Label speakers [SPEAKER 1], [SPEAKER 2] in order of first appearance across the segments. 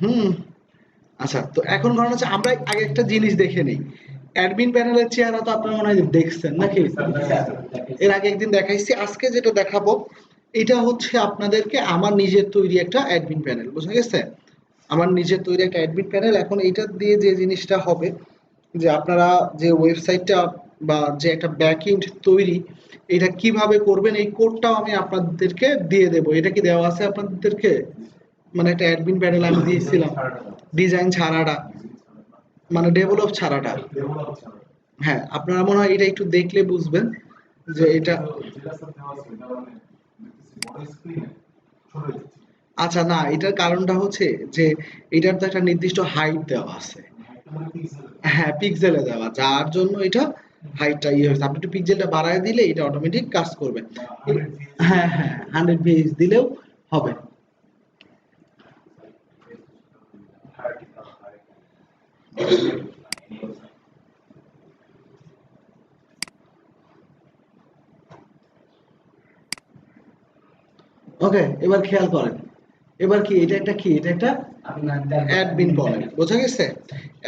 [SPEAKER 1] হুম আচ্ছা, তো এখন ঘটনা হচ্ছে আমরা আগে একটা জিনিস দেখে নিই। অ্যাডমিন প্যানেলের চেহারা তো আপনারা মনে হয় দেখছেন নাকি? এর আগে একদিন দেখাইছি। আজকে যেটা দেখাবো এটা হচ্ছে আপনাদেরকে আমার নিজের তৈরি একটা অ্যাডমিন প্যানেল, বুঝা গেছে? আমার নিজের তৈরি একটা অ্যাডমিন প্যানেল। এখন এইটা দিয়ে যে জিনিসটা হবে যে আপনারা যে ওয়েবসাইটটা বা যে একটা ব্যাকএন্ড তৈরি এটা কিভাবে করবেন এই কোডটাও আমি আপনাদেরকে দিয়ে দেব। এটা কি দেওয়া আছে আপনাদেরকে? মানে একটা অ্যাডমিন প্যানেল আমি দিয়েছিলাম ডিজাইন ছাড়াটা, মানে ডেভেলপ ছাড়াটা। হ্যাঁ, আপনারা মনে হয় এটা একটু দেখলে বুঝবেন যে এটা আচ্ছা না, এটার কারণটা হচ্ছে যে এটার তো একটা নির্দিষ্ট হাইট দেওয়া আছে। হ্যাঁ, পিক্সেলে দেওয়া, যার জন্য এটা হাইটটা ইয়ে হয়েছে। আপনি একটু পিক্সেলটা বাড়ায় দিলে এটা অটোমেটিক কাজ করবে। হ্যাঁ হ্যাঁ, 100 পেজ দিলেও হবে। ওকে, এবার খেয়াল করেন। এবার কি এটা একটা কি এটা একটা অ্যাডমিন প্যানেল, বোঝা গেছে?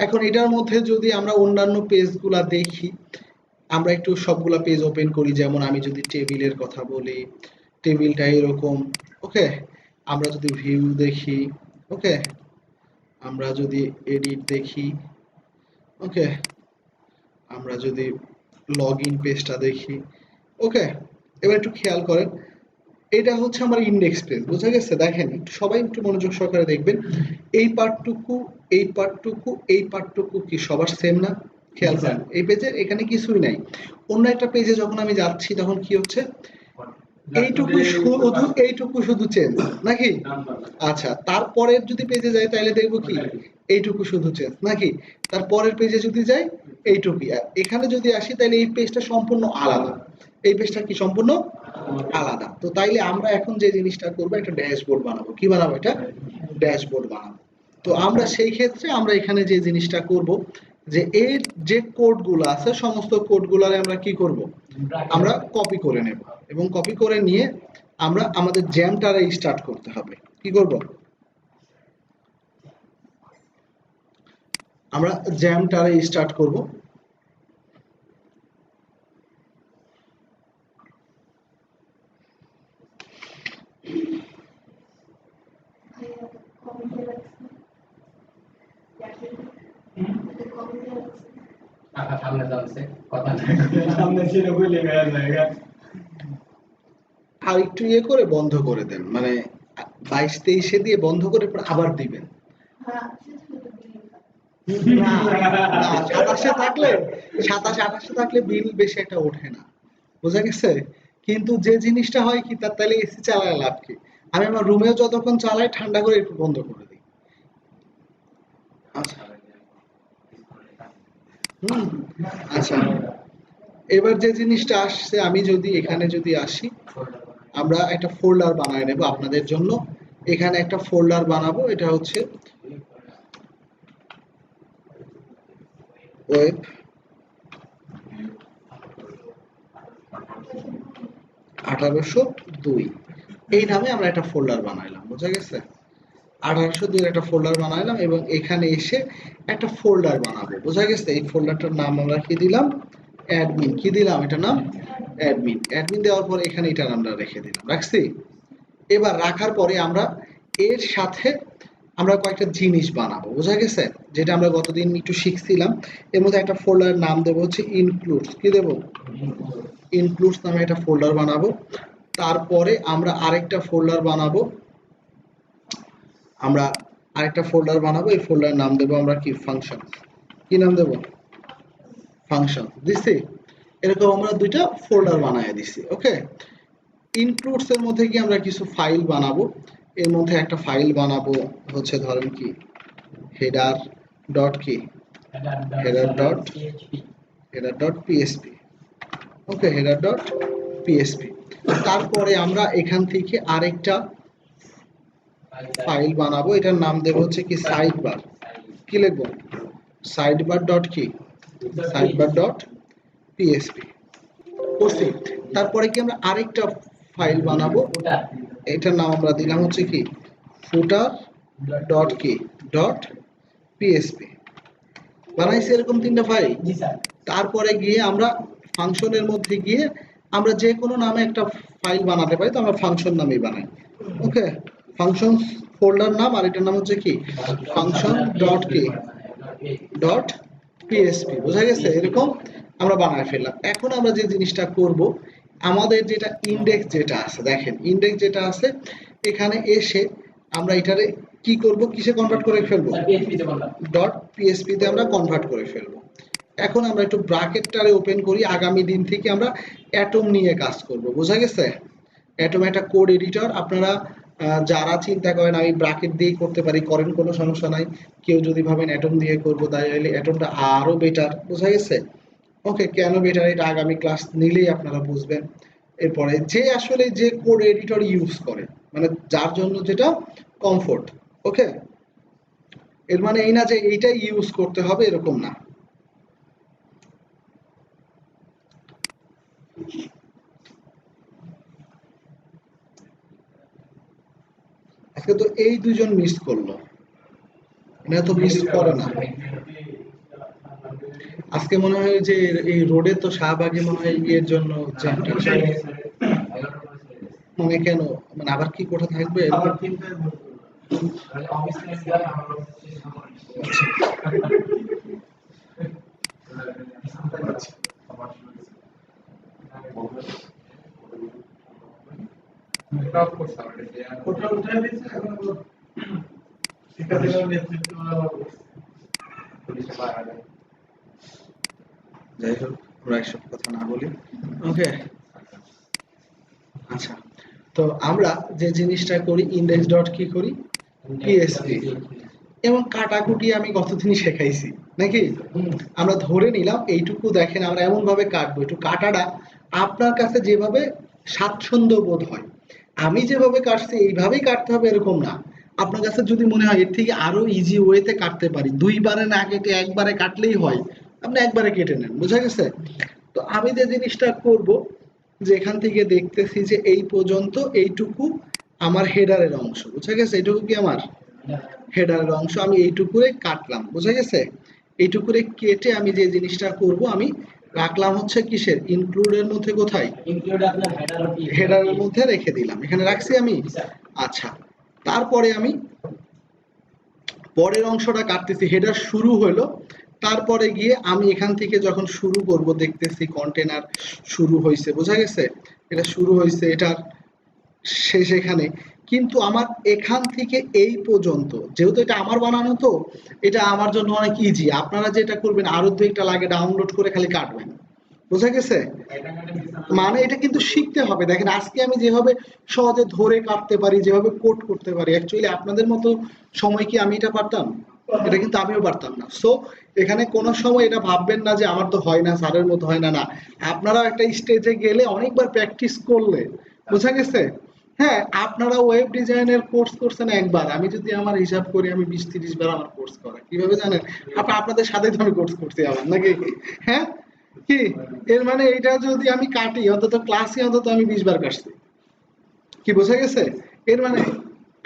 [SPEAKER 1] এখন এটার মধ্যে যদি আমরা অন্যান্য পেজগুলা দেখি, আমরা একটু সবগুলা পেজ ওপেন করি। যেমন আমি যদি টেবিলের কথা বলি, টেবিলটা এরকম। ওকে, আমরা যদি ভিউ দেখি, ওকে, আমরা যদি এডিট দেখি, ওকে, আমরা যদি লগ ইন পেজটা দেখি, ওকে, এবার একটু খেয়াল করেন। এটা হচ্ছে আমার ইন্ডেক্স পেজ, বোঝা গেছে? দেখেন একটু সবাই একটু মনোযোগ সহকারে দেখবেন। এই পার্টটুকু, এই পার্টটুকু, এই পার্টটুকু কি সবার সেম না? খেয়াল করেন এই পেজে এখানে কিছুই নাই। অন্য একটা পেজে যখন আমি যাচ্ছি তখন কি হচ্ছে, এইটুকু শুধু চেঞ্জ নাকি? আচ্ছা, তারপরের যদি পেজে যাই তাহলে দেখবো কি এইটুকু শুধু চেঞ্জ নাকি? তারপরের পেজে যদি যাই এইটুকুই। আর এখানে যদি আসি তাহলে এই পেজটা সম্পূর্ণ আলাদা। এই পেজটা কি সম্পূর্ণ আলাদা। তো তাইলে আমরা এখন যে জিনিসটা করবো একটা ড্যাশবোর্ড বানাবো। কি বানাবো? এটা ড্যাশবোর্ড বানাবো। তো আমরা সেই ক্ষেত্রে আমরা এখানে যে জিনিসটা করব যে এর যে কোডগুলো আছে সমস্ত কোডগুলোরে আমরা কি করব, আমরা কপি করে নেব এবং কপি করে নিয়ে আমরা আমাদের জ্যামটারে স্টার্ট করতে হবে। কি করব? আমরা জ্যামটারে স্টার্ট করব। আর একটু ইয়ে করে বন্ধ করে দেন, মানে 22-23 দিয়ে বন্ধ করে পর আবার দিবেন। না না, 27 থাকলে 27-28 থাকলে বিল বেশি একটা ওঠে না, বোঝা গেছে? কিন্তু যে জিনিসটা হয় কি তার তাহলে এসি চালায় লাভ কি? আমি আমার রুমেও যতক্ষণ চালাই ঠান্ডা করে একটু বন্ধ করে দিই। আচ্ছা, হুম, আচ্ছা, এবার যে জিনিসটা আসছে আমি যদি এখানে যদি আসি, আমরা একটা ফোল্ডার বানায় নেব আপনাদের জন্য। এখানে একটা ফোল্ডার বানাবো, এটা হচ্ছে ওয়েব 1802 এই নামে আমরা একটা ফোল্ডার বানাইলাম, বোঝা গেছে? 1802 একটা ফোল্ডার বানাইলাম এবং এখানে এসে একটা ফোল্ডার বানাবো, বোঝা গেছে? এই ফোল্ডারটার নাম আমরা কি দিলাম? অ্যাডমিন। কি দিলাম? এটা নাম অ্যাডমিন। অ্যাডমিন দেওয়ার পর এখানে এটার আমরা রেখে দিলাম, রাখছি? এবার রাখার পরে আমরা এর সাথে আমরা কয়েকটা জিনিস বানাবো, বোঝা গেছে? যেটা আমরা গতদিন একটু শিখছিলাম। এর মধ্যে একটা ফোল্ডারের নাম দেবো হচ্ছে ইনক্লুডস। কি দেবো? ইনক্লুডস নামে একটা ফোল্ডার বানাবো। তারপরে আমরা আরেকটা ফোল্ডার বানাবো। আমরা আরেকটা ফোল্ডার বানাবো, এই ফোল্ডারের নাম দেবো আমরা কি? ফাংশন। কি নাম দেবো? ফাংশন। দিছি? এরকম আমরা দুইটা ফোল্ডার বানায় দিছি। ওকে, ইনক্লুডস এর মধ্যে কি আমরা কিছু ফাইল বানাবো। এর মধ্যে একটা ফাইল বানাবো হচ্ছে ধরেন কি হেডার ডট কি হেডার ডট পিএসপি। ওকে, হেডার ডট পিএসপি। তারপরে আমরা এখান থেকে আরেকটা ফাইল বানাবো, এটার নাম দেবো হচ্ছে কি সাইড বার। কি লিখবো? সাইড বার ডট কি সাইড বার ডট পিএসপি। করছি? তারপরে কি আমরা আরেকটা ফাইল বানাবো, এটার নাম আমরা দিলাম হচ্ছে কি ফুটার ডট কি ডট পিএসপি বানাইছি এরকম তিনটা ফাইল। তারপরে গিয়ে আমরা ফাংশনের মধ্যে গিয়ে আমরা যে কোনো নামে একটা ফাইল বানাতে পারি, তো আমরা ফাংশন নামেই বানাই। ওকে, ফাংশন ফোল্ডার নাম, আর এটার নাম হচ্ছে কি ফাংশন ডট কি ডট পিএসপি। বোঝা গেছে? এরকম আমরা বানায় ফেললাম। এখন আমরা যে জিনিসটা করব, আমাদের যেটা ইন্ডেক্স যেটা আছে, দেখেন ইন্ডেক্স যেটা আছে এখানে এসে আমরা এটারে কি করব, কিসে কনভার্ট করে ফেলবো, ডট পিএসপি তে আমরা কনভার্ট করে ফেলবো। এখন আমরা একটু ব্র্যাকেটটারে ওপেন করি। আগামী দিন থেকে আমরা অ্যাটম নিয়ে কাজ করব। বোঝা গেছে? অ্যাটম একটা কোড এডিটর। আপনারা যারা চিন্তা করেন আমি ব্র্যাকেট দিয়ে করতে পারি, করেন, কোনো সমস্যা নাই। কেউ যদি ভাবেন অ্যাটম দিয়ে করবো, তাহলে অ্যাটমটা আরো বেটার। বোঝা গেছে? ওকে, কেন বেটার এটা আগামী ক্লাস নিলেই আপনারা বুঝবেন। এরপরে যে আসলে যে কোড এডিটর ইউজ করে, মানে যার জন্য যেটা কমফোর্ট। ওকে, এর মানে এই না যে এইটাই ইউজ করতে হবে, এরকম না। আজকে তো এই দুজন মিস করলো, এটা তো মিস করে না। আজকে মনে হয় যে এই রোডে তো শাহবাগে মনে হয় এর জন্য জ্যামটা, মানে কেন, মানে আবার কি কোথা থাকবে? যাই হোক, ওরা এসব কথা না বলি। ওকে, আচ্ছা, তো আমরা যে জিনিসটা করি, ইন্ডেক্স ডট কি করি পিএসপি, এবং কাটাকুটি আমি কতদিনই শেখাইছি নাকি? আমরা ধরে নিলাম এইটুকু, দেখেন আমরা এমন ভাবে কাটবো, একটু কাটাটা আপনার কাছে যেভাবে স্বাচ্ছন্দ্য বোধ হয়। আমি যেভাবে কাটছি এইভাবেই কাটতে হবে এরকম না। আপনার কাছে যদি মনে হয় এর থেকে আরো ইজি ওয়েতে কাটতে পারি, দুইবারে না কেটে একবারে কাটলেই হয়, আপনি একবারে কেটে নেন। বুঝা গেছে? তো আমি যে জিনিসটা করব, যে এখান থেকে দেখতেছি যে এই পর্যন্ত এইটুকু আমার হেডারের অংশ। বুঝা গেছে? এইটুকু কি আমার হেডারের অংশ, আমি এইটুকুরে কাটলাম। বুঝা গেছে? এইটুকুরে কেটে আমি যে জিনিসটা করব, আমি রাখলাম হচ্ছে কিসের ইনক্লুডের মধ্যে, কোথায় হেডারের মধ্যে রেখে দিলাম, এখানে রাখছি আমি। আচ্ছা, তারপরে আমি পরের অংশটা কাটতেছি, হেডার শুরু হলো, তারপরে গিয়ে আমি এখান থেকে যখন শুরু করব দেখতেছি কন্টেনার শুরু হয়েছে। বোঝা গেছে? এটা শুরু হয়েছে, এটার শেষ এখানে। কিন্তু আমার এখান থেকে এই পর্যন্ত, যেহেতু এটা আমার বানানো, তো এটা আমার জন্য অনেক ইজি। আপনারা যেটা করবেন, আরো দু একটা লাগে, ডাউনলোড করে খালি কাটবেন। বোঝা গেছে? মানে এটা কিন্তু শিখতে হবে। দেখেন আজকে আমি যেভাবে সহজে ধরে কাটতে পারি, যেভাবে কোড করতে পারি, অ্যাকচুয়ালি আপনাদের মতো সময় কি আমি এটা পারতাম? এটা কিন্তু আমিও পারতাম না। সো এখানে কোনো সময় এটা ভাববেন না যে আমার তো হয় না, স্যারের মতো হয় না। না, আপনারা একটা স্টেজে গেলে অনেকবার প্র্যাকটিস করলে, বোঝা গেছে? হ্যাঁ, আপনারা ওয়েব ডিজাইনের কোর্স করছেন একবার, আমি যদি আমার হিসাব করি আমি 20-30 বার আমার কোর্স করা। কিভাবে জানেন? আপনাদের সাথে তো আমি কোর্স করতে আমার নাকি? হ্যাঁ, কি এর মানে এটা যদি আমি কাটি, অন্তত ক্লাসে অন্তত আমি 20 বার কাটছি। কি বোঝা গেছে? এর মানে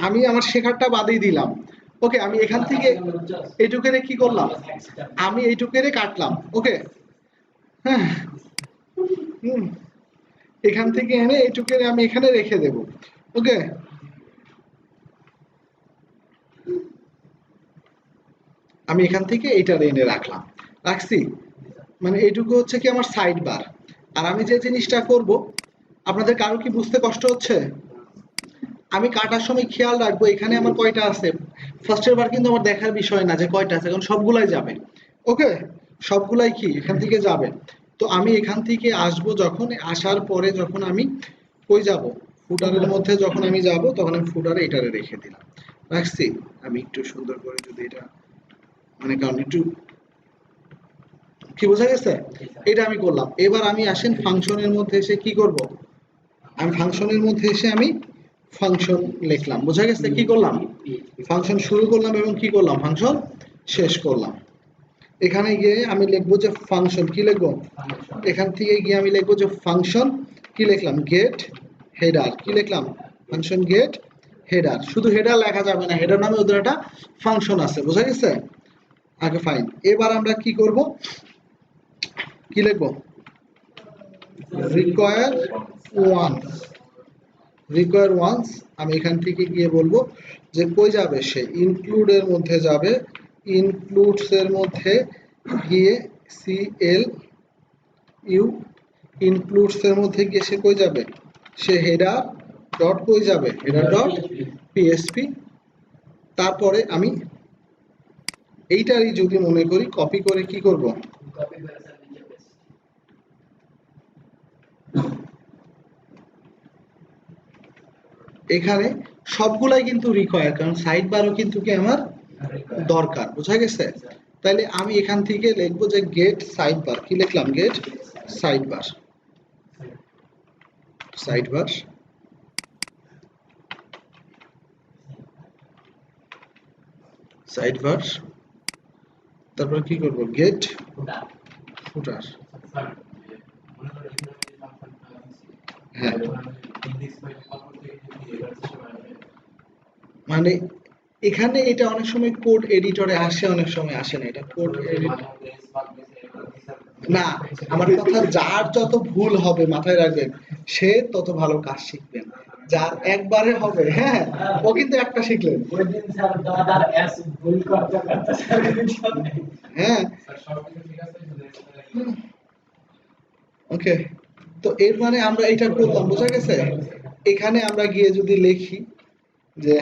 [SPEAKER 1] আমি আমার শেখারটা বাদেই দিলাম। ওকে, আমি এখান থেকে এইটুকুরে কি করলাম, আমি এইটুকুরে কাটলাম। ওকে, হ্যাঁ, এখান থেকে এনে এইটুকুরে আমি এখানে রেখে দেব। ওকে, আমি এখান থেকে এইটা এনে রাখলাম, রাখছি। মানে এইটুকু হচ্ছে কি আমার সাইড বার। আর আমি যে জিনিসটা করব, আপনাদের কারো কি বুঝতে কষ্ট হচ্ছে? আমি কাটার সময় খেয়াল রাখবো এখানে আমার কয়টা আছে। ফার্স্টের বার কিন্তু আমার দেখার বিষয় না যে কয়টা আছে, কারণ সবগুলাই যাবে। ওকে, সবগুলাই কি এখান থেকে যাবে। তো আমি এখান থেকে আসবো, যখন আসার পরে যখন আমি কই যাব, ফুটারের মধ্যে যখন আমি যাব, তখন আমি ফুটারে এটারে রেখে দিলাম, রাখছি। আমি একটু সুন্দর করে যদি এটা, মানে কারণ একটু, কি বোঝা গেছে? এটা আমি করলাম। এবার আমি আসেন ফাংশনের মধ্যে এসে কি করব, আমি ফাংশনের মধ্যে এসে আমি ফাংশন লিখলাম। বোঝা গেছে? কি করলাম, ফাংশন শুরু করলাম এবং কি করলাম, ফাংশন শেষ করলাম। এখানে গিয়ে আমি লিখবো যে ফাংশন, কি লিখবো, এখান থেকে গিয়ে আমি লিখবো যে ফাংশন, কি লিখলাম, গেট হেডার। কি লিখলাম, ফাংশন গেট হেডার, শুধু হেডার লেখা যাবে না, হেডার নামে ওদের একটা ফাংশন আছে, বোঝা গেছে? আগে ফাইন, এবার আমরা কি করব, কি লিখবো, রিকোয়ার ওয়ান্স, রিকোয়ার ওয়ান্স। আমি এখান থেকে গিয়ে বলবো যে কই যাবে, সে ইনক্লুড এর মধ্যে যাবে, ইনক্লুডস এর মধ্যে গিয়ে সিএল ইউ, ইনক্লুডস এর মধ্যে গিয়ে সে কই যাবে, সে হেডার ডট কই যাবে, হেডার ডট পিএসপি। তারপরে আমি এইটারই যদি মনে করি কপি করে কি করব, এখানে সবগুলাই কিন্তু রিকোয়ার, কারণ সাইড বারও কিন্তু কি আমার দরকার, বোঝা গেছে? তাহলে আমি এখান থেকে লিখবো যে গেট সাইড বার, কি লিখলাম, get side bar, side bar, side bar, তারপর কি করব, গেট ফুটার। হ্যাঁ, মানে এখানে এটা অনেক সময় কোড এডিটরে আসে, অনেক সময় আসে না, এটা কোড এডিট না। আমার কথা, যার যত ভুল হবে মাথায় রাখবেন, সে তত ভালো কাজ শিখবেন। যার একবারে হবে, হ্যাঁ, ও কিন্তু একটা শিখলেন, হ্যাঁ, ওকে। তো এর মানে আমরা এটা করলাম, বোঝা গেছে? এখানে আমরা গিয়ে যদি লিখি যে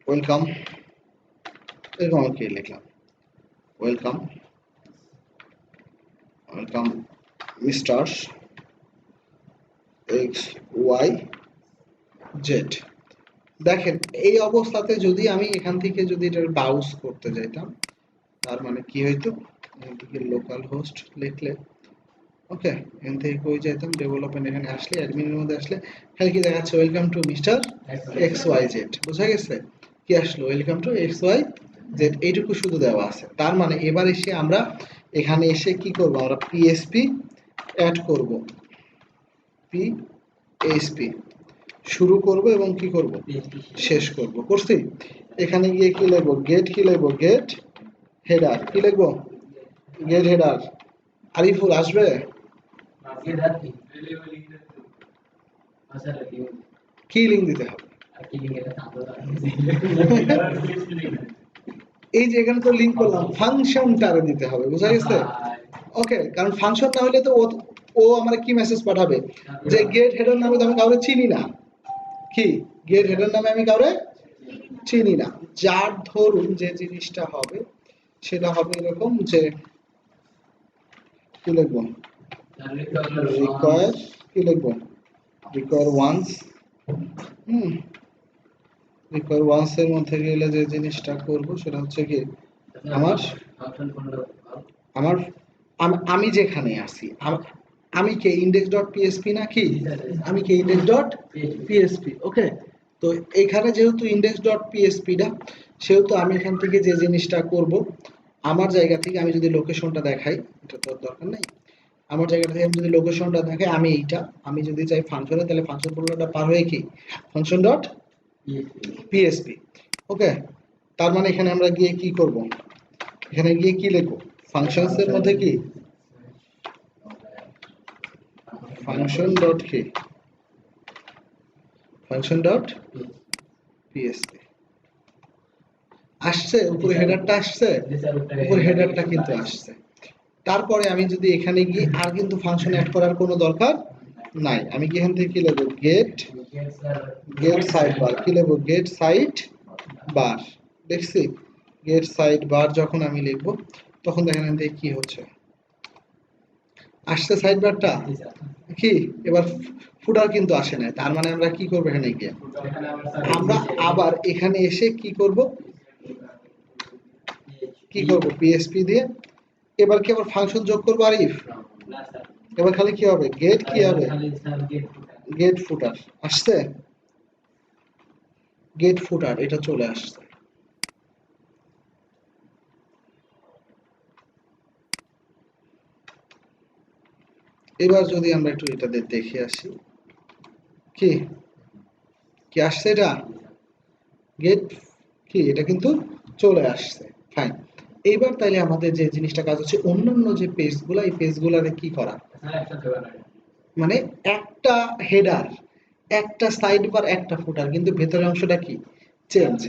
[SPEAKER 1] ওয়েলকাম, এরকম কি লিখলাম, welcome, welcome mister X Y Z. দেখেন এই অবস্থাতে যদি আমি এখান থেকে যদি এটা ব্রাউজ করতে যাইতাম, তার মানে কি হইতো, এখান থেকে লোকাল হোস্ট লিখলে, ওকে, এখান থেকে কই যাইতাম, ডেভেলপমেন্ট, এখানে আসলে অ্যাডমিনের মধ্যে আসলে খালি কি দেখাচ্ছে, welcome to mister X Y Z, বোঝা গেছে? কি আসলো, welcome to X Y Z, এইটুকু শুধু দেওয়া আছে। তার মানে এবার এসে আমরা এখানে এসে কি করব, আমরা পিএসপি অ্যাড করব, পিএসপি শুরু করব এবং কি করব, শেষ করব, করছি। এখানে গিয়ে কি লিখবো, গেট, কি লিখবো, গেট হেডার, কি লিখবো, গেট হেডার। আরিফুল আসবে, কি লিঙ্ক দিতে হবে, এই যে এখানে তো লিঙ্ক করলাম, ফাংশনটারে দিতে হবে, বুঝা গেছে? ওকে, কারণ ফাংশন না হলে তো ও আমার কি মেসেজ পাঠাবে, যে গেট হেডার নামে তো আমি কাউরে চিনি না, কি গেট হেডার নামে আমি কাউরে চিনি না। যার ধরুন যে জিনিসটা হবে সেটা হবে এরকম যে কি লিখবো, রিকোয়ার, কি লিখবো, রিকোয়ার ওয়ান্স, রিকোয়ার ওয়ান্স এর মধ্যে গেলে যে জিনিসটা করব সেটা হচ্ছে কি, আমার আমার আমি যেখানে আছি, আমি কে ইন্ডেক্স ডট পিএসপি নাকি, আমি কে ইন্ডেক্স ডট পিএসপি, ওকে। তো এখানে যেহেতু ইন্ডেক্স ডট পিএসপিটা, সেহেতু আমি এখান থেকে যে জিনিসটা করব, আমার জায়গা থেকে আমি যদি লোকেশনটা দেখাই, এটা তো দরকার নেই, আমার জায়গা থেকে আমি যদি লোকেশনটা দেখাই, আমি এইটা, আমি যদি চাই ফাংশনে, তাহলে ফাংশন ফর্মুলাটা পার হয়ে কি ফাংশন ডট পিএসপি, ওকে। তার মানে এখানে আমরা গিয়ে কি করব, এখানে গিয়ে কি লিখবো, ফাংশনস এর মধ্যে কি ফাংশন ডট কি, ফাংশন ডট পিএসপি আসছে, উপরে হেডারটা আসছে, উপরে হেডারটা কিন্তু আসছে। তারপরে আমি যদি এখানে গিয়ে, আর কিন্তু ফাংশন অ্যাড করার কোনো দরকার নাই, আমি কি এখান থেকে কি লিখবো, গেট, গেট সাইড বার, কি লিখবো, গেট সাইড বার, দেখছি, গেট সাইড বার যখন আমি লিখবো, তখন দেখেন এখান থেকে কি হচ্ছে, আসছে সাইড বারটা, কি এবার ফুটার কিন্তু আসে না। তার মানে আমরা কি করবো, এখানে গিয়ে আমরা আবার এখানে এসে কি করব, কি করব, পিএসপি দিয়ে এবার কি আবার ফাংশন যোগ করবো, আরিফ এবার খালি কি হবে, গেট, কি হবে, গেট ফুটার আসছে, গেট ফুটার এটা চলে আসছে। এবার যদি আমরা একটু এটা দেখে আসি, কি কি আসছে, এটা গেট কি, এটা কিন্তু চলে আসছে। ফাইন। এইবার তাইলে আমাদের যে জিনিসটা কাজ হচ্ছে অন্যান্য যে পেজগুলো, এই পেজগুলারে কি করা, মানে একটা হেডার, একটা সাইড বার, একটা ফুটার, কিন্তু ভেতরের অংশটা কি চেঞ্জ।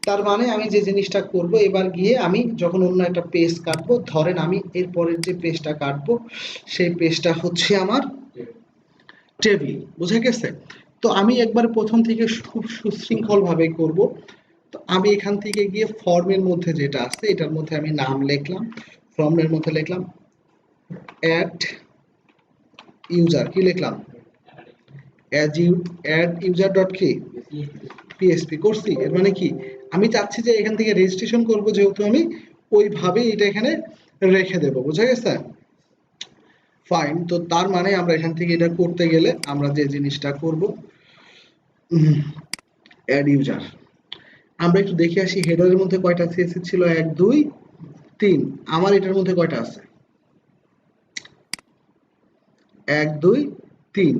[SPEAKER 1] তার মানে আমি যে জিনিসটা করব, এবার গিয়ে আমি যখন অন্য একটা পেজ কাটবো, ধরেন আমি এর পরের যে পেজটা কাটবো সেই পেজটা হচ্ছে আমার টেবিল, বুঝে গেছে? তো আমি একবার প্রথম থেকে খুব সুশৃঙ্খল ভাবে করব। তো আমি এখান থেকে গিয়ে ফর্মের মধ্যে যেটা আছে এটার মধ্যে আমি নাম লিখলাম, ফর্মের মধ্যে লিখলাম অ্যাড ইউজার, কি লিখলাম অ্যাড ইউজার ডট কি পিএসপি করছি। এর মানে কি আমি চাচ্ছি যে এখান থেকে রেজিস্ট্রেশন করব, যেহেতু আমি ওইভাবেই এটা এখানে রেখে দেব, বুঝা গেছে? ফাইন। তো তার মানে আমরা এখান থেকে এটা করতে গেলে আমরা যে জিনিসটা করব, অ্যাড ইউজার, আমরা একটু দেখে আসি হেডারের মধ্যে কয়টা সিএসএস ছিল, 1 2 3, আমার এটার মধ্যে কয়টা আছে, 1 2 3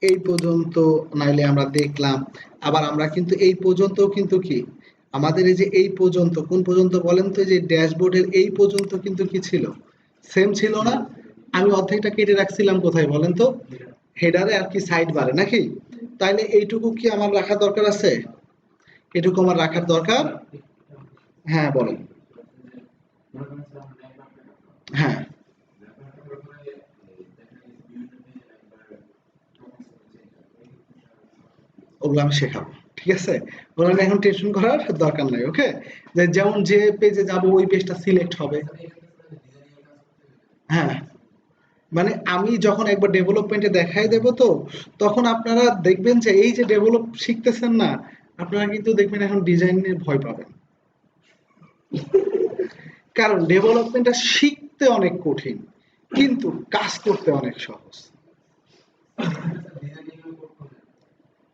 [SPEAKER 1] এই পর্যন্ত নাইলে আমরা দেখলাম। আবার আমরা কিন্তু এই পর্যন্ত কিন্তু কি আমাদের এই যে এই পর্যন্ত, কোন পর্যন্ত বলেন তো, যে ড্যাশবোর্ডের এই পর্যন্ত কিন্তু কি ছিল, সেম ছিল না? আমি অর্ধেকটা কেটে রাখছিলাম কোথায় বলেন তো, হেডারে আর কি সাইড বারে নাকি? তাইলে এইটুকু কি আমার রাখার দরকার আছে? এটুকু আমার রাখার দরকার, হ্যাঁ বলেন। হ্যাঁ, ওগুলো আমি শেখাবো, ঠিক আছে? ওগুলো আমি এখন টেনশন করার দরকার নাই, ওকে? যে যেমন যে পেজে যাব ওই পেজটা সিলেক্ট হবে। হ্যাঁ, মানে আমি যখন একবার ডেভেলপমেন্টে দেখাই দেব, তো তখন আপনারা দেখবেন যে এই যে ডেভেলপ শিখতেছেন না, আপনারা কিন্তু দেখবেন এখন ডিজাইনের ভয় পাবেন, কারণ ডেভেলপমেন্টটা শিখতে অনেক কঠিন কিন্তু কাজ করতে অনেক সহজ।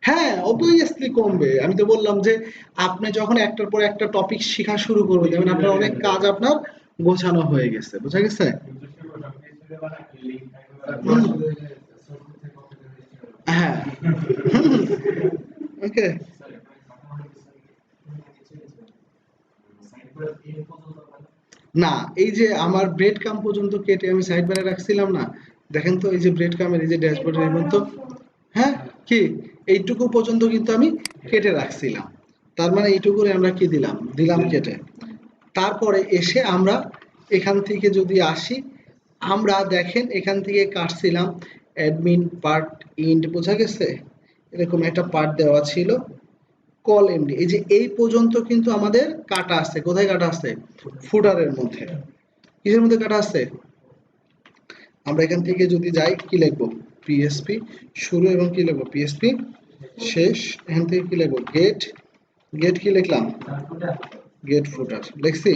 [SPEAKER 1] হ্যাঁ, অবভিয়াসলি কমবে। আমি তো বললাম যে আপনি যখন একটার পর একটা টপিক শেখা শুরু করবেন, যেমন আপনার অনেক কাজ আপনার গোছানো হয়ে গেছে, বুঝা গেছে? হুম, হ্যাঁ, ওকে। না, এই যে আমার ব্রেড কাম পর্যন্ত কেটে আমি সাইড বারে রাখছিলাম না, দেখেন তো এই যে ব্রেড কামের এই যে ড্যাশবোর্ডের এই পর্যন্ত, হ্যাঁ, কি এইটুকু পর্যন্ত কিন্তু আমি কেটে রাখছিলাম। তার মানে এইটুকুরে আমরা কি দিলাম, দিলাম কেটে। তারপরে এসে আমরা এখান থেকে যদি আসি, আমরা দেখেন এখান থেকে কাটছিলাম অ্যাডমিন পার্ট ইন্ড, বোঝা গেছে? এরকম একটা পার্ট দেওয়া ছিল, কল এমডি, এই যে এই পর্যন্ত কিন্তু আমাদের কাটা আছে। কোথায় কাটা আছে? ফুটারের মধ্যে। কিসের মধ্যে কাটা আছে? আমরা এখান থেকে যদি যাই কি লিখবো, পিএসপি শুরু, এবং কি লিখবো পিএসপি শেষ। এখান থেকে কি লিখবো, গেট, গেট কি লিখলাম, গেট ফুটার লিখছি।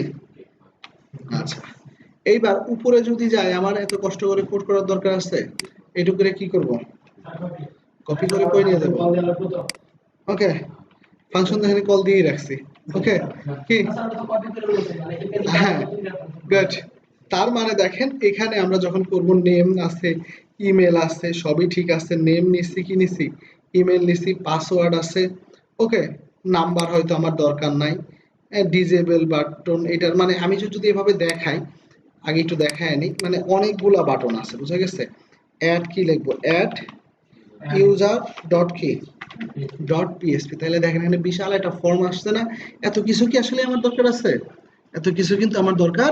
[SPEAKER 1] আচ্ছা, এইবার উপরে যদি যাই, আমার এত কষ্ট করে কোড করার দরকার আছে? এটুকু করে কি করব, কপি করে কই নিয়ে যাবো, ওকে? ফাংশন এখানে কল দিয়েই রাখছি, ওকে? কি, হ্যাঁ, গুড। তার মানে দেখেন এখানে আমরা যখন করব, নেম আছে, ইমেল আছে, সবই ঠিক আছে। নেম নিছি, কি নিছি, ইমেল নিছি, পাসওয়ার্ড আছে, ওকে? নাম্বার হয়তো আমার দরকার নাই, ডিজেবল বাটন, এটার মানে আমি যদি এভাবে দেখাই, আগে একটু দেখায় নি, মানে অনেকগুলা বাটন আছে, বুঝা গেছে? অ্যাড কি লিখবো, অ্যাড ইউজার ডট কি ডট পিএসপি, তাহলে দেখেন এখানে বিশাল একটা ফর্ম আসছে না? এত কিছু কি আসলে আমার দরকার আছে? এত কিছু কিন্তু আমার দরকার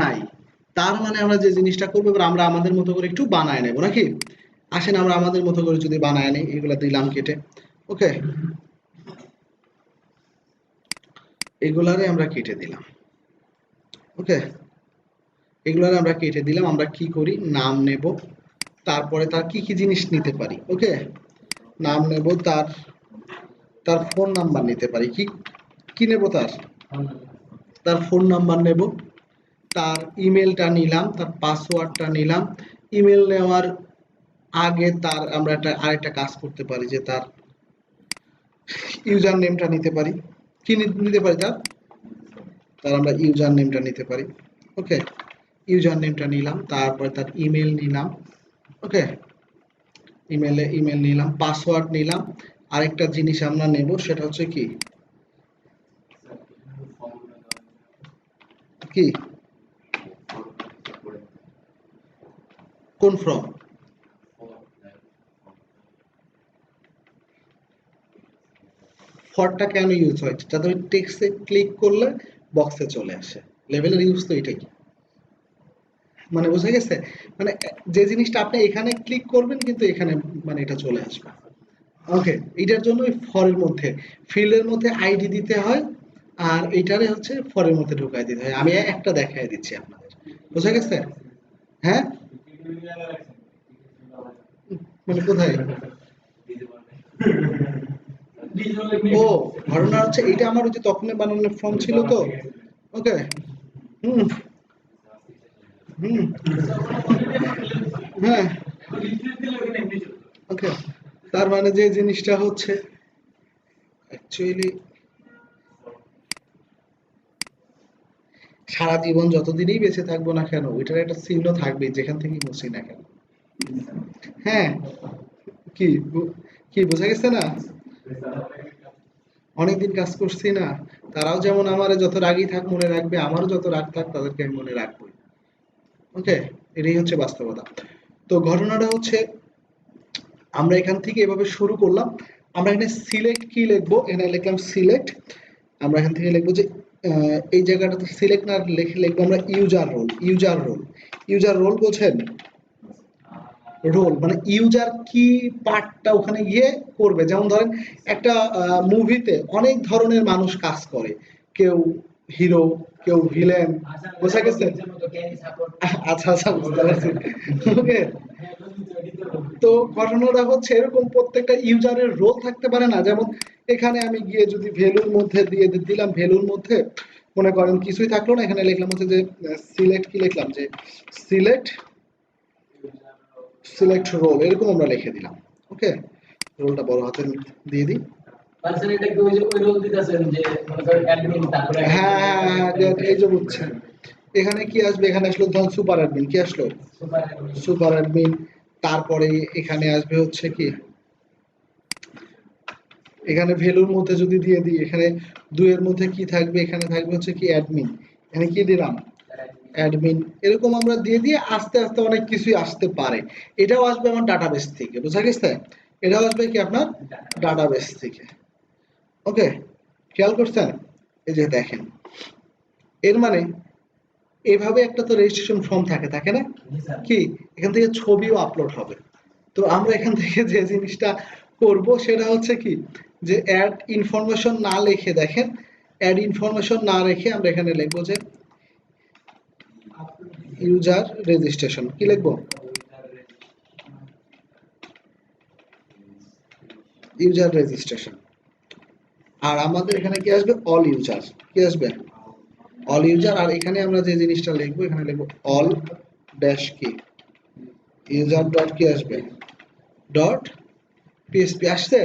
[SPEAKER 1] নাই। তার মানে আমরা যে জিনিসটা করবো, এবার আমরা আমাদের মতো করে একটু বানায় নেবো নাকি? আসেন আমরা আমাদের মতো করে যদি বানায় নিই, এগুলা দিলাম কেটে, ওকে? এগুলারে আমরা কেটে দিলাম, ওকে? এগুলারে আমরা কেটে দিলাম। আমরা কি করি, নাম নেব, তারপরে তার কি কি জিনিস নিতে পারি, ওকে? নাম নেব, তার তার ফোন নাম্বার নিতে পারি, কি কি নেব, তার তার ফোন নাম্বার নেব, তার ইমেলটা নিলাম, তার পাসওয়ার্ডটা নিলাম। ইমেল নেওয়ার আগে তার আমরা আরেকটা কাজ করতে পারি, যে তার ইউজার নেমটা নিতে পারি। কি নিতে পারি, তার তার আমরা ইউজার নেমটা নিতে পারি, ওকে? ইউজার নেমটা নিলাম, তারপরে তার ইমেল নিলাম, ওকে? ইমেল নিলাম, পাসওয়ার্ড নিলাম, আরেকটা জিনিস আমরা নেব সেটা হচ্ছে কি কি কোন ফর্ম? ফরটা কেন ইউজ হয়? যাতে টেক্সটে ক্লিক করলে বক্সে চলে আসে। লেভেলের ইউজ তো এটাই। মানে বোঝা গেছে? মানে যে জিনিসটা আপনি এখানে ক্লিক করবেন কিন্তু এখানে মানে এটা চলে আসবে। ওকে, এটার জন্য ফরের মধ্যে ফিল্ডের মধ্যে আইডি দিতে হয়, আর এইটারে হচ্ছে ফরের মধ্যে ঢুকাই দিতে হয়। আমি একটা দেখাই দিচ্ছি আপনাদের, বোঝা গেছে? হ্যাঁ, মানে কোথায়? ও, ঘটনা হচ্ছে এইটা আমার ওই যে তখনই বানানোর ফর্ম ছিল তো। ওকে। হুম। হুম। হ্যাঁ। ওকে, তার মানে যে জিনিসটা হচ্ছে অ্যাকচুয়ালি সারা জীবন যতদিনই বেঁচে থাকবো না কেন ওইটার একটা চিহ্ন থাকবে যেখান থেকেই মুছি না কেন। হ্যাঁ, কি কি বোঝা গেছে না? অনেকদিন কাজ করছি না, তারাও যেমন আমার যত রাগই থাক মনে রাখবে, আমারও যত রাগ থাক তাদেরকে আমি মনে রাখবো। ওকে, এটাই হচ্ছে বাস্তবতা। তো ঘটনাটা হচ্ছে আমরা এখান থেকে এভাবে শুরু করলাম। আমরা এখানে সিলেক্ট কি লিখবো, এখানে লিখলাম সিলেক্ট। আমরা এখান থেকে লিখবো যে এই জায়গাটাতে সিলেক্ট না লিখে লিখবো আমরা user role. User role, user role বোঝেন? রোল মানে ইউজার কি পার্টটা ওখানে গিয়ে করবে। যেমন ধরেন একটা মুভিতে অনেক ধরনের মানুষ কাজ করে, কেউ হিরো, কেউ ভিলেন, বোঝা গেছে? আচ্ছা আচ্ছা, বুঝতে পারছি। ওকে, তো ঘটনাটা হচ্ছে এরকম প্রত্যেকটা ইউজারের রোল থাকতে পারে না? যেমন এখানে আমি গিয়ে যদি ভ্যালুর মধ্যে দিয়ে দিলাম, ভ্যালুর মধ্যে মনে করেন কিছুই থাকলো না, এখানে লিখলাম হচ্ছে যে সিলেক্ট কি লিখলাম যে সিলেক্ট, সিলেক্ট রোল এরকম আমরা লিখে দিলাম। ওকে, রোলটা বড় হাতের দিয়ে দিই। হ্যাঁ হ্যাঁ হ্যাঁ, এই যে বুঝছেন এখানে কি আসবে, এখানে আসলো ধরুন সুপার অ্যাডমিন, কি আসলো? Super admin. তারপরে এখানে আসবে হচ্ছে কি, এখানে ভ্যালুর মধ্যে যদি দিয়ে দিই, এখানে দুইয়ের মধ্যে কি থাকবে, এখানে থাকবে হচ্ছে কি অ্যাডমিন, এখানে কি দিলাম অ্যাডমিন। এরকম আমরা দিয়ে দিয়ে আস্তে আস্তে অনেক কিছুই আসতে পারে। এটাও আসবে আমার ডাটাবেস থেকে, বোঝা গেছে? এটাও আসবে কি আপনার ডাটাবেস থেকে। ওকে, খেয়াল করছেন? এই যে দেখেন, এর মানে এভাবে একটা তো রেজিস্ট্রেশন ফর্ম থাকে, থাকে না? কি এখান থেকে ছবিও আপলোড হবে। তো আমরা এখান থেকে যে জিনিসটা করব সেটা হচ্ছে কি, যে অ্যাড ইনফরমেশন না লিখে দেখেন, অ্যাড ইনফরমেশন না রেখে আমরা এখানে লিখবো যে ইউজার রেজিস্ট্রেশন। কি লিখবো? User registration. আর আমাদের এখানে কি আসবে? All user. কি আসবে? All user. আর এখানে আমরা যে জিনিসটা লিখবো, এখানে লিখবো অল ড্যাশ কি ইউজার ডট কি আসবে ডট পিএসপি। আসছে?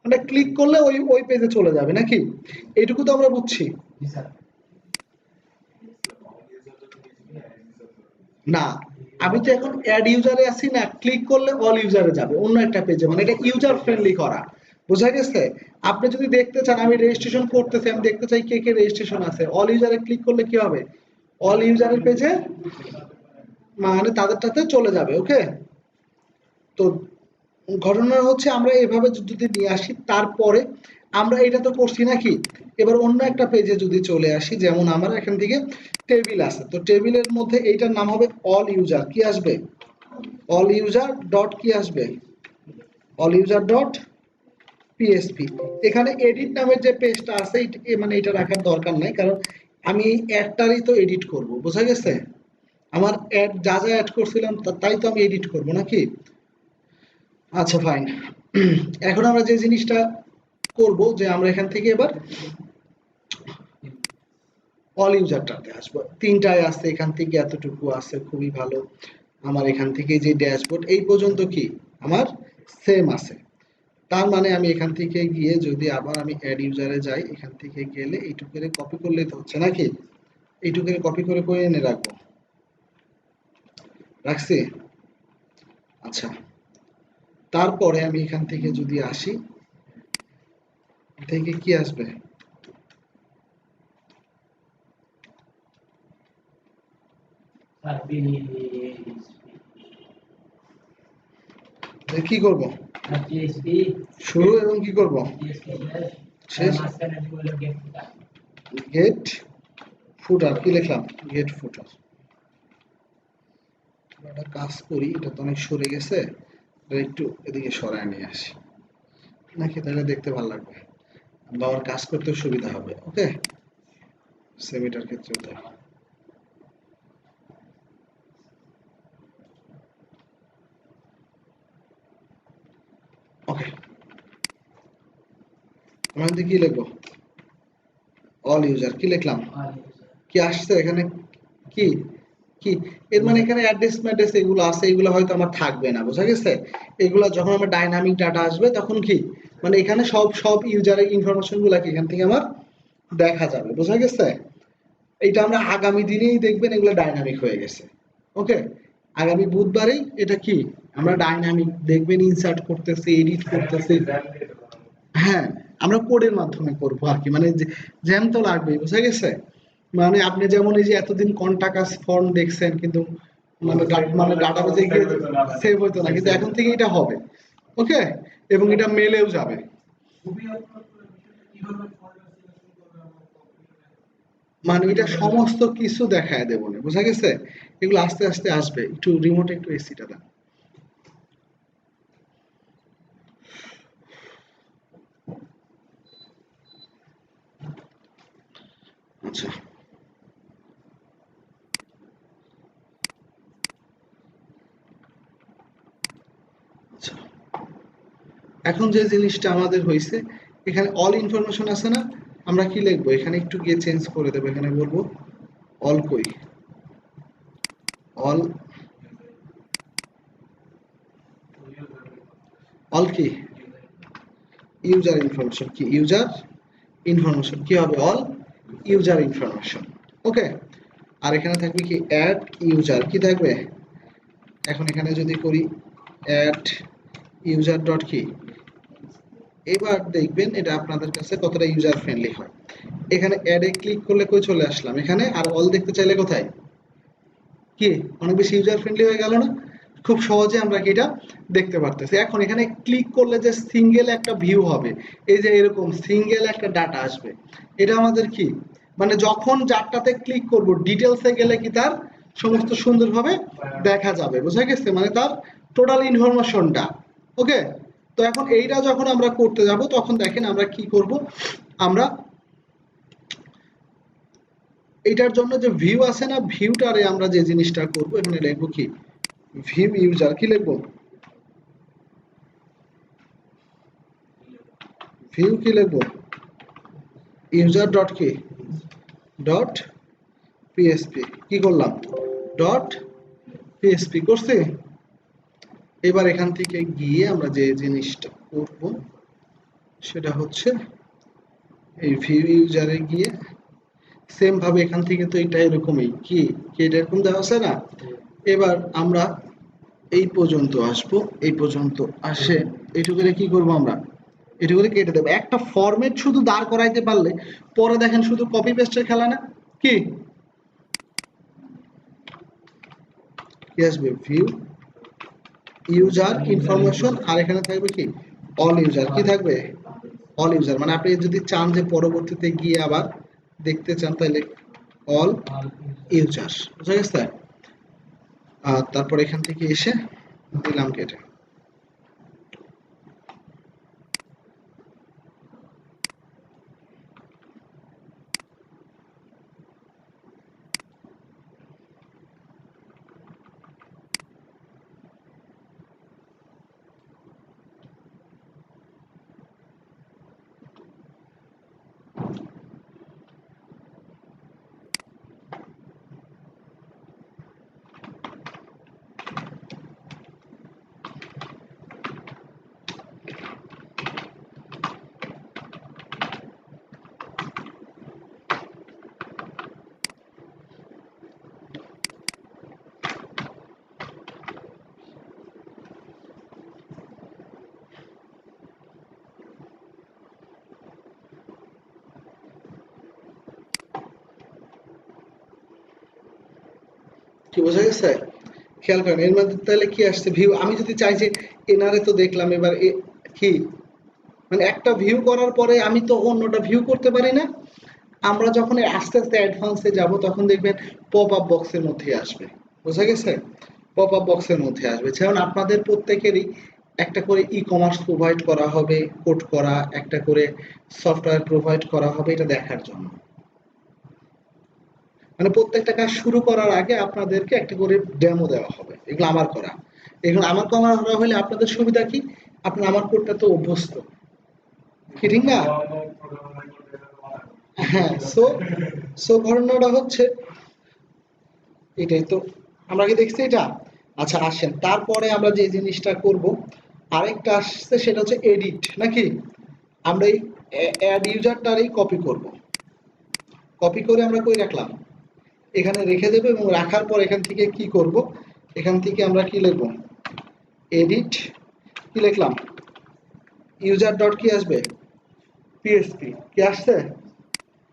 [SPEAKER 1] মানে ক্লিক করলে ওই ওই পেজে চলে যাবে নাকি? এইটুকু তো আমরা বুঝছি। না, আমি তো এখন অ্যাড ইউজারে আছি না, ক্লিক করলে অল ইউজারে যাবে অন্য একটা পেজে, মানে এটা ইউজার ফ্রেন্ডলি করা। বোঝা গেছে? আপনি যদি দেখতে চান আমি রেজিস্ট্রেশন করতেছি, আমি দেখতে চাই কে কে রেজিস্ট্রেশন আছে, অল ইউজারে ক্লিক করলে কি হবে? অল ইউজারের পেজে মানে তাদেরটাতে চলে যাবে। ওকে, তো ঘটনা হচ্ছে আমরা এভাবে যদি নিয়ে আসি, তারপরে আমরা এটা তো করছি নাকি, এবার অন্য একটা পেজে যদি চলে আসি, যেমন আমার এখান থেকে টেবিল আছে, তো টেবিলের মধ্যে এইটার নাম হবে অল ইউজার। কি আসবে? অল ইউজার ডট কি আসবে? All user dot PSP. এখানে এডিট নামের যে পেজটা আছে মানে এটা রাখার দরকার নাই, কারণ আমি অ্যাডটারই তো এডিট করব। বোঝা গেছে? আমার অ্যাড যা যা অ্যাড করছিলাম তাই তো আমি এডিট করব নাকি? আচ্ছা ফাইন। এখন আমরা যে জিনিসটা করব, যে আমরা এখান থেকে এবার অল ইউজারটাতে আসবো। তিনটায় আছে, এখান থেকে এতটুকু আছে, খুবই ভালো। আমার এখান থেকে যে ড্যাশবোর্ড এই পর্যন্ত কি আমার সেম আছে। তার মানে আমি এখান থেকে গিয়ে যদি আবার আমি অ্যাড ইউজারে যাই, এখান থেকে গেলে এইটুকুরে কপি করলেই তো হচ্ছে নাকি? এইটুকুরে কপি করে করে এনে রাখবো। রাখছি? আচ্ছা, তারপরে আমি এখান থেকে যদি আসি, থেকে কি আসবে? কি করব? শুরু এবং কি করব? শেষ। গেট ফুটার কি লিখলাম? গেট ফুটার। একটা কাজ করি, এটা তো অনেক সরে গেছে, একটু এদিকে সরায় নিয়ে আসি, নাকি তাহলে দেখতে ভালো লাগবে, বাবার কাজ করতে সুবিধা হবে। ওকে, সেমিটার ক্ষেত্রে তাই। ওকে, আমরা কি লিখবো? অল ইউজার কি লিখলাম? কি আসছে এখানে? কি কি এর মানে এখানে অ্যাড্রেস ম্যাড্রেস এগুলো আছে, এগুলো হয়তো আমার থাকবে না, বোঝা গেছে? এগুলো যখন আমার ডাইনামিক ডাটা আসবে তখন কি মানে এখানে সব সব ইউজারের ইনফরমেশন গুলা কি এখান থেকে আমার দেখা যাবে, বোঝা গেছে? এইটা আমরা আগামী দিনেই দেখবেন এগুলো ডাইনামিক হয়ে গেছে। ওকে, আগামী বুধবারেই এটা কি আমরা ডাইনামিক দেখবেন, ইনসার্ট করতেছি, এডিট করতেছি। হ্যাঁ, আমরা কোডের মাধ্যমে করবো আর কি, মানে জ্যাম তো লাগবেই, বুঝা গেছে? মানে আপনি যেমন এই যে এতদিন কন্টাকাস ফর্ম দেখছেন কিন্তু মানে মানে ডাটাবেজে গিয়ে সেভ হইতো না, কিন্তু এখন থেকে এটা হবে। ওকে, এবং এটা মেলেও যাবে। মানে এটা সমস্ত কিছু দেখায় দেবো না, বুঝা গেছে? এগুলো আস্তে আস্তে আসবে। একটু রিমোটে একটু এসিটা দেন। আচ্ছা আচ্ছা, এখন যে জিনিসটা আমাদের হয়েছে, এখানে অল ইনফরমেশন আছে না, আমরা কি লিখবো? এখানে একটু গিয়ে চেঞ্জ করে দেবো, এখানে বলবো অল কই, অল, অল কি ইউজার ইনফরমেশন, কি ইউজার ইনফরমেশন কি হবে? All user information. ওকে, আর এখানে থাকবে কি অ্যাড ইউজার, কি থাকবে? এখন এখানে যদি করি অ্যাড ইউজার ডট কি, এবার দেখবেন এটা আপনাদের কাছে কতটা ইউজার ফ্রেন্ডলি হয়। এখানে অ্যাডে ক্লিক করলে কই চলে আসলাম এখানে, আর অল দেখতে চাইলে কোথায়? কি অনেক বেশি ইউজার ফ্রেন্ডলি হয়ে গেল না? খুব সহজে আমরা কি এটা দেখতে পারতেছি। এখন এখানে ক্লিক করলে যে সিঙ্গেল একটা ভিউ হবে, এই যে এরকম সিঙ্গেল একটা ডাটা আসবে, এটা আমাদের কি মানে যখন যারটাতে ক্লিক করব ডিটেলসে গেলে কি তার সমস্ত সুন্দরভাবে দেখা যাবে, বুঝা গেছে? মানে তার টোটাল ইনফরমেশনটা। ওকে, তো এখন এইটা যখন আমরা করতে যাব তখন দেখেন আমরা কি করব, আমরা এটার জন্য যে ভিউ আছে না, ভিউটারে আমরা যে জিনিসটা করব, এখানে লিখবো কি ভিউ ইউজার, কি লিখবো? ভিউ কি লিখবো? ইউজার ডট কি ডট পিএসপি, কি করলাম? ডট পিএসপি করছি। এবার এখান থেকে গিয়ে আমরা যে জিনিসটা করব সেটা হচ্ছে এই ভিউ ইউজারে গিয়ে সেম ভাবে এখান থেকে তো এটা এরকমই কি কি এটা এরকম দেওয়া আছে না। এবার আমরা এই পর্যন্ত আসবো, এই পর্যন্ত আসে এইটুকুরে কি করব আমরা, এটুকুরে কেটে দেবো। একটা ফরম্যাট শুধু দাঁড় করাইতে পারলে পরে দেখেন শুধু কপি পেস্টের খেলা না, কি কি আসবে? ভিউ ইউজার ইনফরমেশন, আর এখানে থাকবে কি অল ইউজার, কি থাকবে? All user. মানে আপনি যদি চান যে পরবর্তীতে গিয়ে আবার দেখতে চান তাহলে অল ইউজার, বুঝা গেছে? আর তারপর এখান থেকে এসে দিলাম কেটে। কি বোঝা গেছে? খেয়াল করেন এর মধ্যে তাহলে কি আসছে ভিউ। আমি যদি চাই যে এনারে তো দেখলাম, এবার কি মানে একটা ভিউ করার পরে আমি তো অন্যটা ভিউ করতে পারি না। আমরা যখন আস্তে আস্তে অ্যাডভান্সে যাব তখন দেখবেন পপ আপ বক্সের মধ্যে আসবে। বোঝা গেছে? পপ আপ বক্সের মধ্যে আসবে। যেমন আপনাদের প্রত্যেকেরই একটা করে ই কমার্স প্রোভাইড করা হবে, কোড করা একটা করে সফটওয়্যার প্রোভাইড করা হবে এটা দেখার জন্য। মানে প্রত্যেকটা কাজ শুরু করার আগে আপনাদেরকে একটা করে ডেমো দেওয়া হবে। এগুলো আমার করা। এগুলো আমার করা হলে আপনাদের সুবিধা কি? আপনি আমার কোডটা তো অভ্যস্ত, কি ঠিক না? হ্যাঁ, সো সো ঘটনাটা হচ্ছে এটাই তো। আমরা কি দেখছি এটা? আচ্ছা আসেন তারপরে আমরা যে জিনিসটা করব, আরেকটা আসছে সেটা হচ্ছে এডিট নাকি। আমরা এই অ্যাড ইউজারটারই কপি করব। কপি করে আমরা কই রাখলাম, এখানে রেখে দেবো এবং রাখার পর এখান থেকে কি করব, এখান থেকে আমরা কি লিখব, এডিট কি লিখলাম, ইউজার ডট কি আসবে, পিএসপি কি আসছে।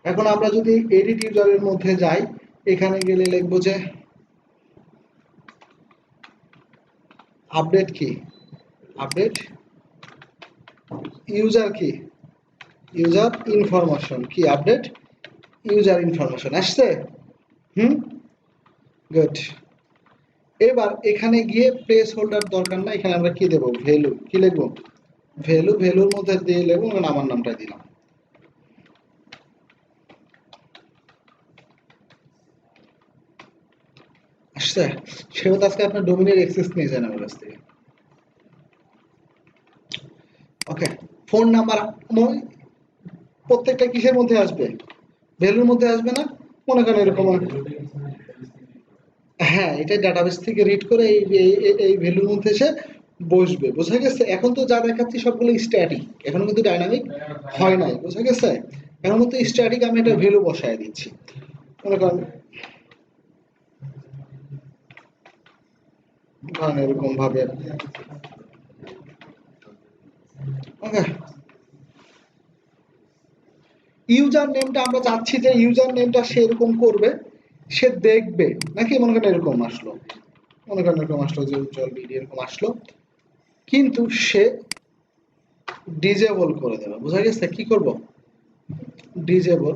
[SPEAKER 1] এখন আমরা যদি এডিট ইউজারের মধ্যে যাই, এখানে গেলে লিখবো যে আপডেট কি, আপডেট ইউজার কি, ইউজার ইনফরমেশন কি, আপডেট ইউজার ইনফরমেশন আসছে। হুম, গুড। এবার এখানে গিয়ে প্লেস হোল্ডার দরকার না, এখানে আমরা কি দেবো, ভ্যালু কি লিখবো, ভ্যালু, ভ্যালুর মধ্যে দিয়ে লিখবো আমার নামটা দিলাম। আসছে। সেহেতু আজকে আপনার ডোমিনের অ্যাক্সেস নিয়ে যান আমার কাছ থেকে। ওকে, ফোন নাম্বার প্রত্যেকটা কিসের মধ্যে আসবে, ভ্যালুর মধ্যে আসবে না। মনে করেন এরকম, হ্যাঁ এটা ডাটাবেস থেকে রিড করে এই ভ্যালুর মধ্যে এসে বসবে। বোঝা গেছে? এখন তো যা দেখাচ্ছি সবগুলো স্ট্যাটিক, এখন কিন্তু ডাইনামিক হয় নাই। বোঝা গেছে? এখন কিন্তু স্ট্যাটিক আমি একটা ভ্যালু বসায় দিচ্ছি। মনে করেন এরকম ভাবে। ওকে, ইউজার নেমটা আমরা চাচ্ছি যে ইউজার নেমটা সে এরকম করবে, সে দেখবে নাকি। মনে করেন এরকম আসলো, মনে করেন এরকম আসলো যে উজ্জ্বল বিডি এরকম আসলো, কিন্তু সে ডিজেবল করে দেবে। বোঝা গেছে? কি করব, ডিজেবল।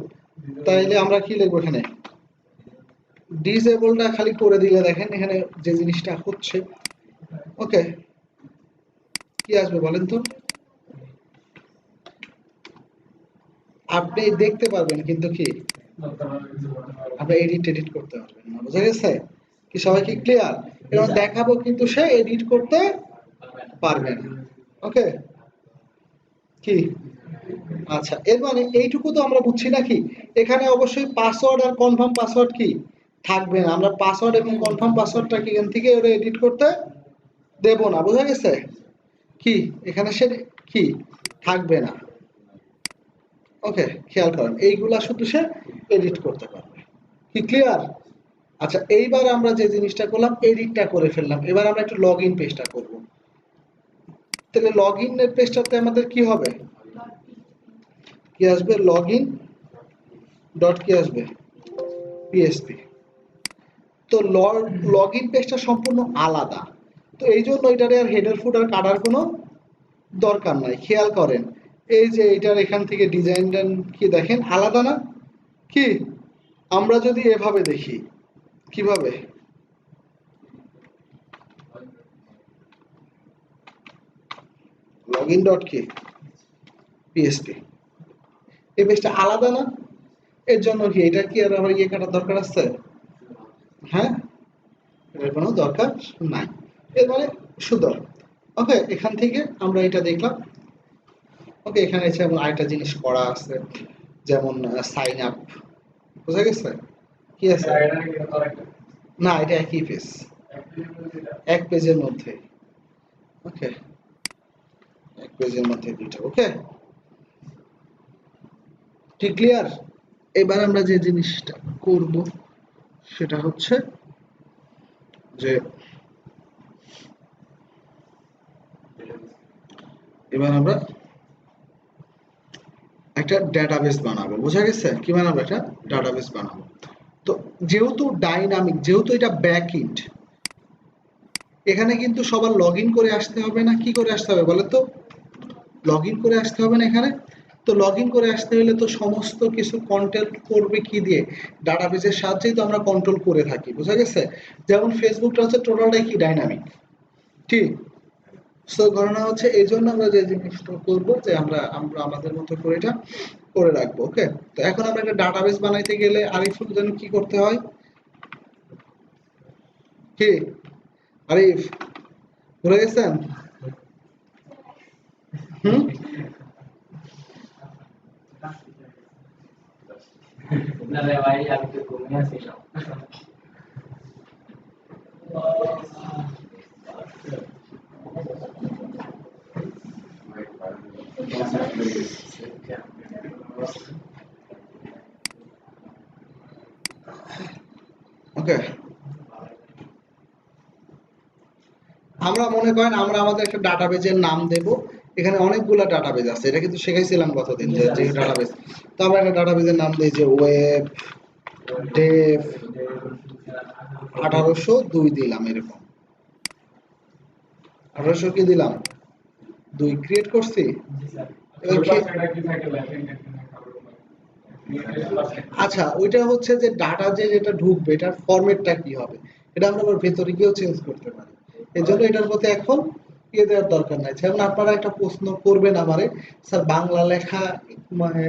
[SPEAKER 1] তাইলে আমরা কি লিখবো এখানে, ডিসেবলটা খালি করে দিলে দেখেন এখানে যে জিনিসটা হচ্ছে। ওকে, কি আসবে বলেন তো, আপনি দেখতে পারবেন কিন্তু কি আপনি এডিট এডিট করতে পারবেন না। বুঝা গেছে? কি সবাই কি ক্লিয়ার? এবং দেখাবো কিন্তু সে এডিট করতে পারবে না। ওকে, কি আচ্ছা, এর মানে এইটুকু তো আমরা বুঝছি নাকি। এখানে অবশ্যই পাসওয়ার্ড আর কনফার্ম পাসওয়ার্ড কি থাকবে না। আমরা পাসওয়ার্ড এবং কনফার্ম পাসওয়ার্ডটা কি এখান থেকে ওরা এডিট করতে দেব না। বোঝা গেছে? কি এখানে সে কি থাকবে না। ওকে, খেয়াল করেন এইগুলা শুধু সে এডিট করতে পারবে। কি ক্লিয়ার? আচ্ছা, এইবার আমরা যে জিনিসটা করলাম এডিটটা করে ফেললাম, এবার আমরা একটু লগ ইন পেজটা করবো। তাহলে লগ ইন পেজটাতে আমাদের কি হবে, কি আসবে, লগ ইন ডট কি আসবে, পিএসপি। তো লগ ইন পেজটা সম্পূর্ণ আলাদা, তো এই জন্য এটারে আর হেডার ফুটার কাটার কোনো দরকার নাই। খেয়াল করেন এই যে এটার এখান থেকে ডিজাইনটা কি দেখেন আলাদা না কি। আমরা যদি এভাবে দেখি, কিভাবে, লগ ইন ডট কি, পিএসপি, এই পেজটা আলাদা না। এর জন্য কি এটা কি আর আমার ইয়ে কাটার দরকার আছে? হ্যাঁ, এর কোনো দরকার নাই। এর মানে সুন্দর। ওকে, এখান থেকে আমরা এটা দেখলাম। ওকে, এখানে যেমন আরেকটা জিনিস করা আছে, যেমন সাইন আপ। বুঝা গেছে? কি আছে, না এটা একই পেজ, এক পেজের মধ্যে। ওকে, এক পেজের মধ্যে দুইটা। ওকে, ঠিক ক্লিয়ার? এবার আমরা যে জিনিসটা করব সেটা হচ্ছে যে এবার আমরা একটা ডেটাবেস বানাবো। বোঝা গেছে? কি বানাবো, একটা ডেটাবেস বানাবো। তো যেহেতু ডাইনামিক, যেহেতু এটা ব্যাক এন্ড, এখানে কিন্তু সবার লগ ইন করে আসতে হবে না? কি করে আসতে হবে বলে তো? লগ ইন করে আসতে হবে না এখানে? তো লগ ইন করে আসতে হলে তো সমস্ত কিছু কন্ট্রোল করবে কি দিয়ে? ডাটাবেসের সাহায্যেই তো আমরা কন্ট্রোল করে থাকি, বুঝা গেছে? যেমন ফেসবুকটা হচ্ছে টোটালটাই কি ডাইনামিক, ঠিক? সো ঘটনা হচ্ছে এই জন্য আমরা যে জিনিসটা করবো যে আমরা আমরা আমাদের মতো করে এটা করে রাখবো। ওকে, তো এখন আমরা একটা ডাটাবেস বানাইতে গেলে আরিফুল যেন কি করতে হয়? কি আরিফ, ভুলে গেছেন? হুম,
[SPEAKER 2] না রে ভাই, আমি তো ঘুমিয়ে আছিলাম।
[SPEAKER 1] ওকে, আমরা মনে করেন আমরা আমাদের একটা ডাটাবেজের নাম দেব। এখানে অনেকগুলা ডাটাবেজ আছে, এটা কিন্তু শেখাইছিলাম গতদিন যে যে ডাটাবেজ। তো আমরা একটা ডাটাবেজের নাম দিই যে ওয়েব ডেভ 1802 দিলাম, এরকম 1800 কি দিলাম, 2 ক্রিয়েট করছি। এবার আচ্ছা, ওইটা হচ্ছে যে ডাটা যে যেটা ঢুকবে এটার ফরম্যাটটা কি হবে, এটা আমরা আবার ভেতরে গিয়েও চেঞ্জ করতে পারি। এর জন্য এটার প্রতি এখন ইয়ে দেওয়ার দরকার নাই। যেমন আপনারা একটা প্রশ্ন করবেন আমারে, স্যার বাংলা লেখা মানে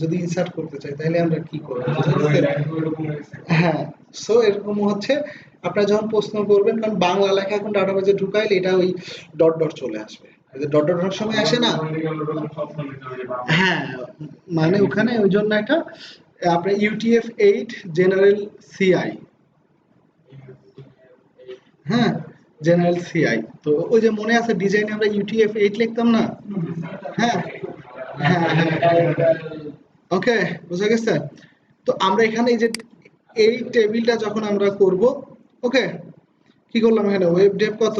[SPEAKER 1] যদি ইনসার্ট করতে চাই তাহলে আমরা কি করবো? হ্যাঁ, সো এরকম হচ্ছে আপনারা যখন প্রশ্ন করবেন, কারণ বাংলা লেখা এখন ডাটাবেজে ঢুকাইলে এটা ওই ডট ডট চলে আসবে। ডট ডট অনেক সময় আসে না? হ্যাঁ, মানে ওখানে ওই জন্য একটা আপনার UTF-8 জেনারেল সিআই, হ্যাঁ, জেনারেল সিআই। তো ওই যে মনে আছে ডিজাইনে আমরা UTF-8 লিখতাম না? হ্যাঁ হ্যাঁ হ্যাঁ, ওকে, বুঝা গেছে? তো আমরা এখানে এই যে এই টেবিলটা যখন আমরা করব, ওকে, কি করলাম এখানে ওয়েব ডেভ কত,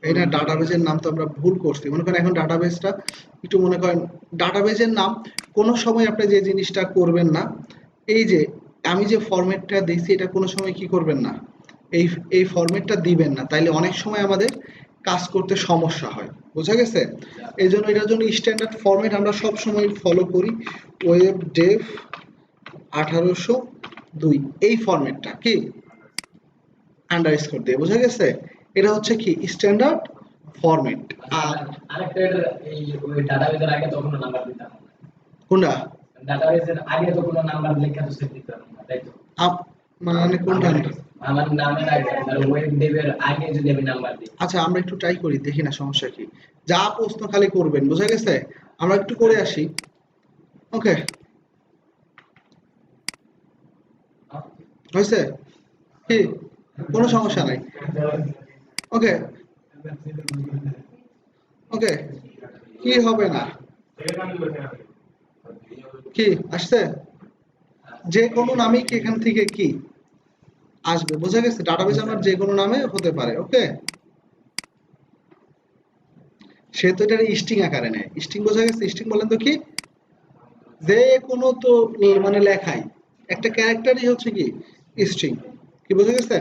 [SPEAKER 1] এটা ডাটাবেজের নাম তো আমরা ভুল করছি। মনে করেন এখন ডাটাবেজটা একটু মনে করেন, ডাটাবেজের নাম কোনো সময় আপনি যে জিনিসটা করবেন না, এই যে আমি যে ফরম্যাটটা দিয়েছি এটা কোনো সময় কি করবেন না, এই এই ফরম্যাটটা দিবেন না, তাইলে অনেক সময় আমাদের কাজ করতে সমস্যা হয়, বোঝা গেছে? এই জন্য এটার জন্য স্ট্যান্ডার্ড ফরম্যাট আমরা সব সময় ফলো করি, ওয়েব ডেভ 1802, এই ফরম্যাটটা কি আন্ডারস্কোর দিয়ে, বোঝা গেছে? এটা হচ্ছে কি স্ট্যান্ডার্ড ফরম্যাট। আর
[SPEAKER 2] আরেকটা এই ওই ডাটাবেজের আগে তো কোনো নাম্বার দিতাম না।
[SPEAKER 1] কোনটা?
[SPEAKER 2] ডাটাবেজের আগে তো কোনো নাম্বার লেখা তো সেট দিতাম না, তাই তো?
[SPEAKER 1] মানে কোনটা?
[SPEAKER 2] আমার নামের আগে আর ওয়েব ডেভের আগে যদি আমি নাম্বার দিই।
[SPEAKER 1] আচ্ছা, আমরা একটু ট্রাই করি, দেখি না সমস্যা কি। যা প্রশ্ন খালি করবেন, বোঝা গেছে? আমরা একটু করে আসি। ওকে, হয়েছে কি? কোনো সমস্যা নাই। ওকে ওকে, কি হবে না, কি আসছে? যে কোনো নামই কি এখান থেকে কি আসবে, বোঝা গেছে? ডাটাবেজ আমার যে কোনো নামে হতে পারে। ওকে, সে তো এটা স্ট্রিং আকারে নেয়। স্ট্রিং বোঝা গেছে? স্ট্রিং বলেন তো কি? যে কোনো তো মানে লেখাই একটা ক্যারেক্টারই হচ্ছে কি স্ট্রিং, কি বোঝা গেছে?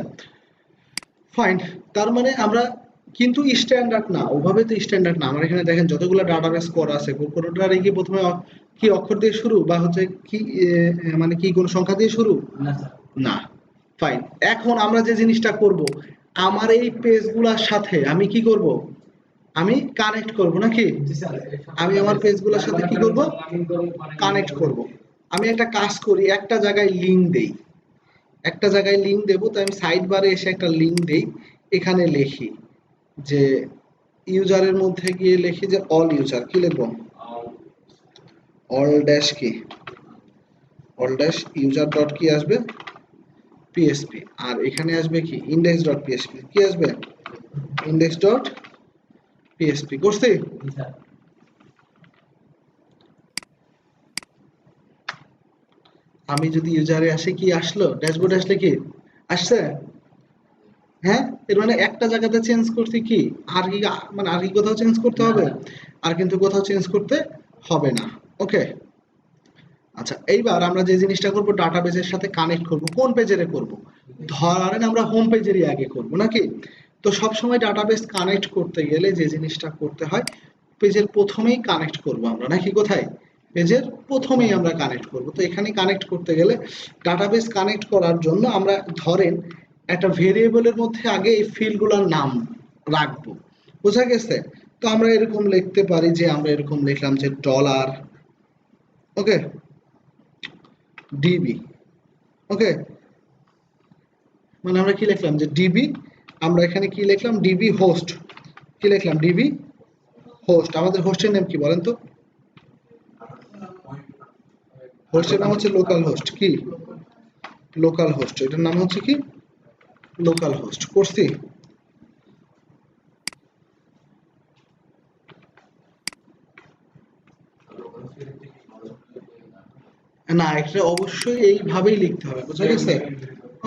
[SPEAKER 1] ফাইন, তার মানে আমরা কিন্তু স্ট্যান্ডার্ড না, ওভাবে তো স্ট্যান্ডার্ড না। আমার এখানে দেখেন যতগুলো ডাটাবেস করা আছে, কোনোটার কি প্রথমে কি অক্ষর দিয়ে শুরু বা হচ্ছে কি মানে কি কোনো সংখ্যা দিয়ে শুরু
[SPEAKER 2] না স্যার।
[SPEAKER 1] না। ফাইন, এখন আমরা যে জিনিসটা করব, আমার এই পেজগুলোর সাথে আমি কি করব, আমি কানেক্ট করব নাকি? আমি আমার পেজগুলোর সাথে কি করব, কানেক্ট করব। আমি একটা কাজ করি, একটা জায়গায় লিংক দেই, একটা জায়গায় লিংক দেবো, তো আমি সাইড বারে এসে একটা লিংক দেই, এখানে লিখি যে ইউজারের মধ্যে গিয়ে লিখি যে অল ইউজার, কি লিখবো, অল ড্যাশ কি, অল ড্যাশ ইউজার ডট কি আসবে, পিএসপি। আর এখানে আসবে কি ইন্ডেক্স ডট পিএসপি, কি আসবে ইন্ডেক্স ডট পিএসপি। করছি? আমি যদি ইউজারে আসে কি আসলো, ড্যাশবোর্ড আসলে কি আসছে? হ্যাঁ, এর মানে একটা জায়গাতে চেঞ্জ করছি কি, আর কি মানে আর কি কোথাও চেঞ্জ করতে হবে? আর কিন্তু কোথাও চেঞ্জ করতে হবে না। ওকে, আচ্ছা, এইবার আমরা যে জিনিসটা করব ডাটাবেসের সাথে কানেক্ট করব, কোন পেজেরে করব? ধরেন আমরা হোম পেজেরই আগে করব নাকি? তো সবসময় ডাটাবেস কানেক্ট করতে গেলে যে জিনিসটা করতে হয়, পেজের প্রথমেই কানেক্ট করব আমরা নাকি, কোথায়? পেজের প্রথমেই আমরা কানেক্ট করব। তো এখানে কানেক্ট করতে গেলে ডাটাবেস কানেক্ট করার জন্য আমরা ধরেন একটা ভেরিয়েবলের মধ্যে আগে এই ফিল্ডগুলোর নাম রাখবো, বোঝা গেছে? তো আমরা এরকম লিখতে পারি যে আমরা এরকম লিখলাম যে ডলার, ওকে, ডিবি, ওকে, মানে আমরা কি লিখলাম যে ডিবি, আমরা এখানে কি লিখলাম ডিবি হোস্ট, কি লিখলাম ডিবি হোস্ট। আমাদের হোস্টের নাম কি বলেন তো? হোস্টের নাম হচ্ছে লোকাল হোস্ট, কি লোকাল হোস্ট, এটার নাম হচ্ছে কি লোকাল হোস্ট। করছি? না, এটা অবশ্যই এইভাবেই লিখতে হবে, বুঝা গেছে?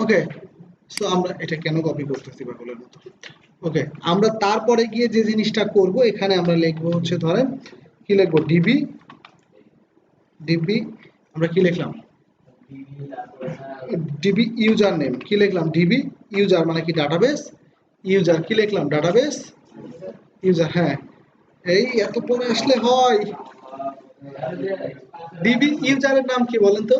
[SPEAKER 1] ওকে, সো আমরা এটা কেন কপি করতেছি পাগলের মতো? ওকে, আমরা তারপরে গিয়ে যে জিনিসটা করব, এখানে আমরা লিখবো হচ্ছে ধরেন কি লিখবো ডিবি, ডিবি আমরা কি লিখলাম ডিবি ইউজার নেম, কি লিখলাম ডিবি ইউজার, মানে কি ডাটাবেস ইউজার, কি লিখলাম ডাটাবেস ইউজার। হ্যাঁ, এই এত পরে আসলে হয়। ডিবি ইউজারের নাম কি বলেন তো?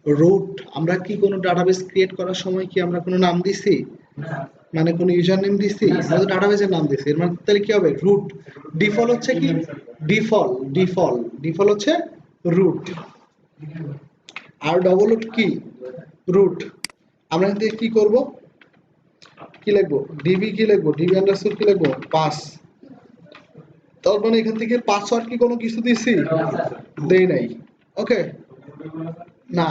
[SPEAKER 1] রুট। আমরা কি কোনো ডাটাবেস ক্রিয়েট করার সময় কি আমরা কোনো নাম দিছি, মানে কোনো ইউজার নেম দিছি? আমরা তো ডাটাবেসের নাম দিছি, এর মানে তাহলে কি হবে রুট। ডিফল্ট হচ্ছে কি ডিফল্ট হচ্ছে রুট, আর ডবল রুট কি রুট। আমরা এখান থেকে কি করব, কি লিখবো ডিবি, কি লিখবো ডিবি আন্ডারস্কোর কি লিখবো পাস। তার মানে এখান থেকে পাসওয়ার্ড কি কোনো কিছু দিছি? দেই নাই। ওকে, না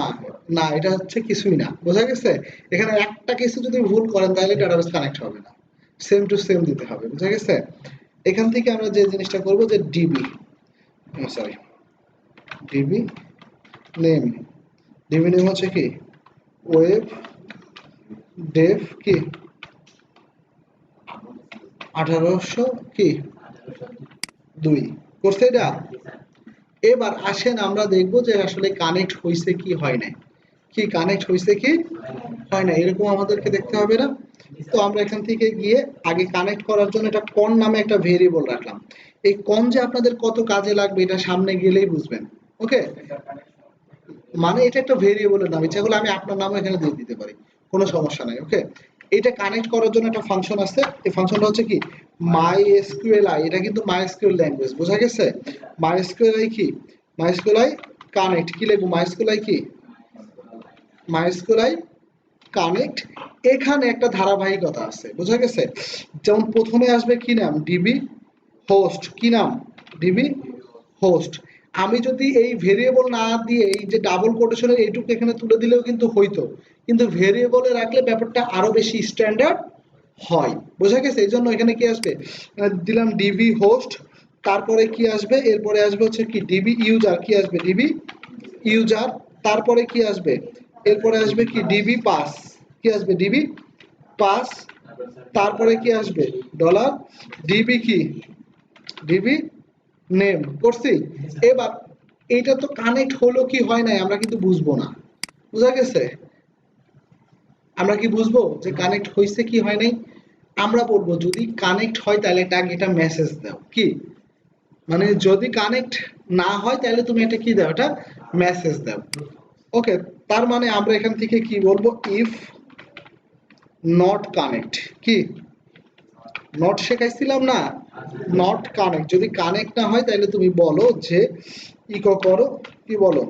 [SPEAKER 1] না, এটা হচ্ছে কিছুই না, বোঝা গেছে? এখানে একটা কিছু যদি ভুল করেন তাহলে ডাটাবেস কানেক্ট হবে না, সেম টু সেম দিতে হবে, বোঝা গেছে? এখান থেকে আমরা যে জিনিসটা করব যে DB, sorry DB name, DB name হচ্ছে কি ওয়েব ডেভ কি 1800 কি 2 করছে এটা। এবার আসেন আমরা দেখব যে আসলে কানেক্ট হইছে কি হয় নাই, কি কানেক্ট হইছে কি হয় না, এরকম আমাদেরকে দেখতে হবে না? তো আমরা এখান থেকে গিয়ে আগে কানেক্ট করার জন্য এটা কন নামে একটা ভেরিয়েবল রাখলাম। এই কন যে আপনাদের কত কাজে লাগবে এটা সামনে গেলেই বুঝবেন। ওকে, মানে এটা একটা ভেরিয়েবলের নাম, ইচ্ছা করলে আমি আপনার নামও এখানে দিয়ে দিতে পারি, কোনো সমস্যা নাই। ওকে, এটা কানেক্ট করার জন্য একটা ফাংশন আছে, এই ফাংশনটা হচ্ছে কি মাইএসকিউএলআই, এটা কিন্তু মাইএসকিউএল ল্যাঙ্গুয়েজ, বোঝা গেছে? মাইএসকিউএলআই কি মাইএসকিউএলআই কানেক্ট, কি লিখবো মাইএসকিউএলআই কি মাইএসকিউএলআই কানেক্ট। এখানে একটা ধারাবাহিকতা আছে, বোঝা গেছে? যেমন প্রথমে আসবে কি নাম ডিবি হোস্ট, কি নাম ডিবি হোস্ট। আমি যদি এই ভেরিয়েবল না দিয়ে এই যে ডাবল কোটেশনের এইটুকু এখানে তুলে দিলেও কিন্তু হইতো, কিন্তু ভেরিয়েবলে রাখলে ব্যাপারটা আরো বেশি স্ট্যান্ডার্ড হয়, বোঝা গেছে? এই জন্য এখানে কি আসবে দিলাম ডিবি হোস্ট, তারপরে কি আসবে এরপরে আসবে হচ্ছে কি ডিবি ইউজার, কি আসবে ডিবি ইউজার, তারপরে কি আসবে এরপরে আসবে কি ডিবি পাস, কি আসবে ডিবি পাস, তারপরে কি আসবে ডলার ডিবি কি ডিবি নেম। করছি? এবার এইটা তো কানেক্ট হলো কি হয় নাই আমরা কিন্তু বুঝবো না, বুঝা গেছে? আমরা কি বুঝবো যে কানেক্ট হয়েছে কি হয় নাই? আমরা বলবো যদি কানেক্ট হয় তাহলে এটা মেসেজ দাও, কি মানে যদি কানেক্ট না হয় তাহলে তুমি এটা কি দাও, এটা মেসেজ দাও। ওকে, তার মানে আমরা এখান থেকে কি বলবো ইফ নট কানেক্ট, কি নট শেখাইছিলাম না, নট কানেক্ট, যদি কানেক্ট না হয় তাহলে তুমি বলো যে ইকো করো, কি বলো